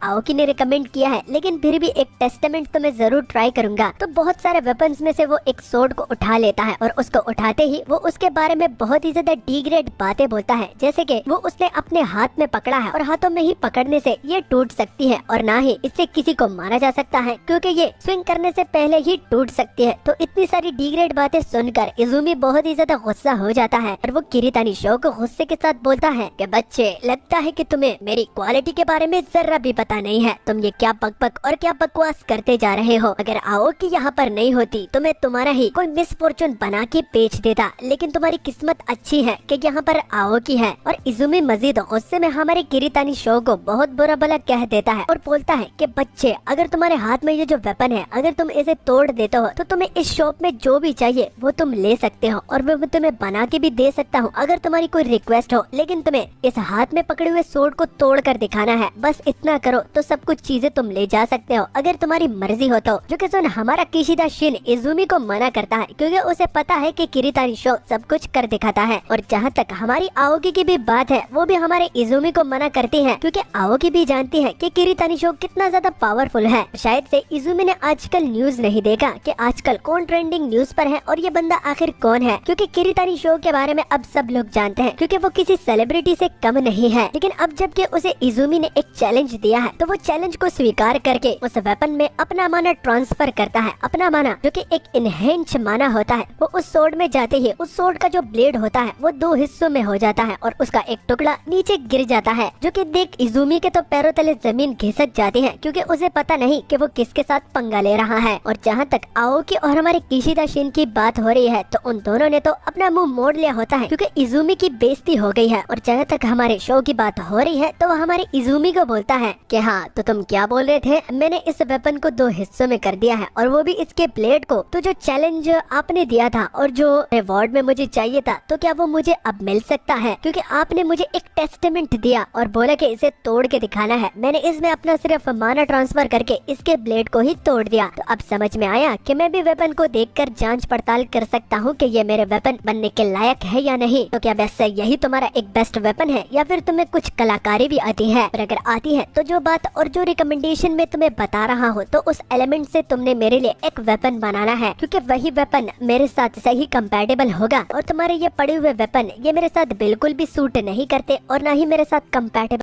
आओकी ने रिकमेंड किया है, लेकिन फिर भी एक टेस्टामेंट तो मैं जरूर ट्राई करूंगा। तो बहुत सारे वेपन्स में से वो एक सोर्ड को उठा लेता है और उसको उठाते ही वो उसके बारे में बहुत ही ज्यादा डिग्रेड बातें बोलता है, जैसे कि वो उसने अपने हाथ में पकड़ा है और हाथों में ही पकड़ने से ये टूट सकती है और ना ही इससे किसी को मारा जा सकता है, क्योंकि ये स्विंग करने से पहले ही टूट सकती है। तो इतनी सारी डिग्रेड बातें सुनकर इजुमी बहुत ही ज्यादा गुस्सा हो जाता है और वो किरीतानी शो को गुस्से के साथ बोलता है कि बच्चे, लगता है कि तुम्हें मेरी क्वालिटी के बारे में जरा भी पता नहीं है। तुम ये क्या बकबक और क्या बकवास करते जा रहे हो। अगर आओकी यहाँ पर नहीं होती तो मैं तुम्हारा ही कोई मिसफॉर्चून बना के बेच देता, लेकिन तुम्हारी किस्मत अच्छी है कि यहाँ पर आओकी है। और इजुमी मजीद गुस्से में हमारे किरीतानी शो को बहुत बुरा भला कह देता है और बोलता है कि बच्चे, अगर तुम्हारे हाथ में ये जो वेपन है अगर तुम इसे तोड़ देते हो तो तुम्हें इस शॉप में जो भी चाहिए वो तुम ले सकते हो और मैं तुम्हें बना के भी दे सकता हूँ अगर तुम्हारी कोई रिक्वेस्ट हो, लेकिन तुम्हें इस हाथ में पकड़े हुए सोर्ड को तोड़ कर दिखाना है। बस इतना करो तो सब कुछ चीजें तुम ले जा सकते हो अगर तुम्हारी मर्जी हो तो। जो कि सुन हमारा किशिदा शिन इजुमी को मना करता है, क्योंकि उसे पता है कि किरीतानी शो सब कुछ कर दिखाता है। और जहाँ तक हमारी आओकी की भी बात है वो भी हमारे इजुमी को मना करती है, क्योंकि आओकी भी जानती है कि किरीतानी शो कितना ज्यादा पावरफुल है। शायद से इजुमी ने आजकल न्यूज नहीं देखा कि आजकल कौन ट्रेंडिंग न्यूज पर है और ये बंदा आखिर कौन है, क्योंकि किरीतानी शो के बारे में अब सब लोग जानते हैं, क्योंकि वो किसी सेलिब्रिटी से कम नहीं है। लेकिन अब जबकि उसे इजुमी ने एक चैलेंज दिया है तो वो चैलेंज को स्वीकार करके उस वेपन में अपना माना ट्रांसफर करता है। अपना माना जो कि एक इनहेंच माना होता है, वो उस सोर्ड में जाते ही उस सोर्ड का जो ब्लेड होता है वो दो हिस्सों में हो जाता है और उसका एक टुकड़ा नीचे गिर जाता है, जो कि देख इजुमी के तो पैरों तले जमीन घिसक जाती है, क्योंकि उसे पता नहीं कि वो किसके साथ पंगा ले रहा है। और जहाँ तक आओकी और हमारे किशिदा शिन की बात हो रही है तो उन दोनों ने तो अपना मुंह मोड़ लिया होता है, क्योंकि इजुमी की बेइज्जती हो गई है। और जहाँ तक हमारे शो की बात हो रही है तो वो हमारे इजुमी को बोलता है कि हाँ, तो तुम क्या बोल रहे थे, मैंने इस वेपन को दो हिस्सों में कर दिया है और वो भी इसके ब्लेड को। तो जो चैलेंज आपने दिया था और जो रिवॉर्ड में मुझे चाहिए था तो क्या वो मुझे अब मिल सकता है, क्योंकि आपने मुझे एक टेस्टामेंट दिया और बोला कि इसे तोड़ के दिखाना है। मैंने इसमें अपना सिर्फ माना ट्रांसफर करके इसके ब्लेड को ही तोड़ दिया। तो अब समझ में आया कि मैं भी वेपन को देखकर जांच पड़ताल कर सकता हूँ कि ये मेरे वेपन बनने के लायक है या नहीं। तो क्या वैसे यही तुम्हारा एक बेस्ट वेपन है या फिर तुम्हें कुछ कलाकारी भी आती है? और अगर आती है तो जो बात और जो रिकमेंडेशन में तुम्हें बता रहा हूँ तो उस एलिमेंट से तुमने मेरे लिए एक वेपन बनाना है, क्योंकि वही वेपन मेरे साथ सही कंपैटिबल होगा। और तुम्हारे ये पड़े हुए वेपन ये मेरे साथ बिल्कुल भी सूट नहीं करते और ना ही मेरे साथ कंपैटिबल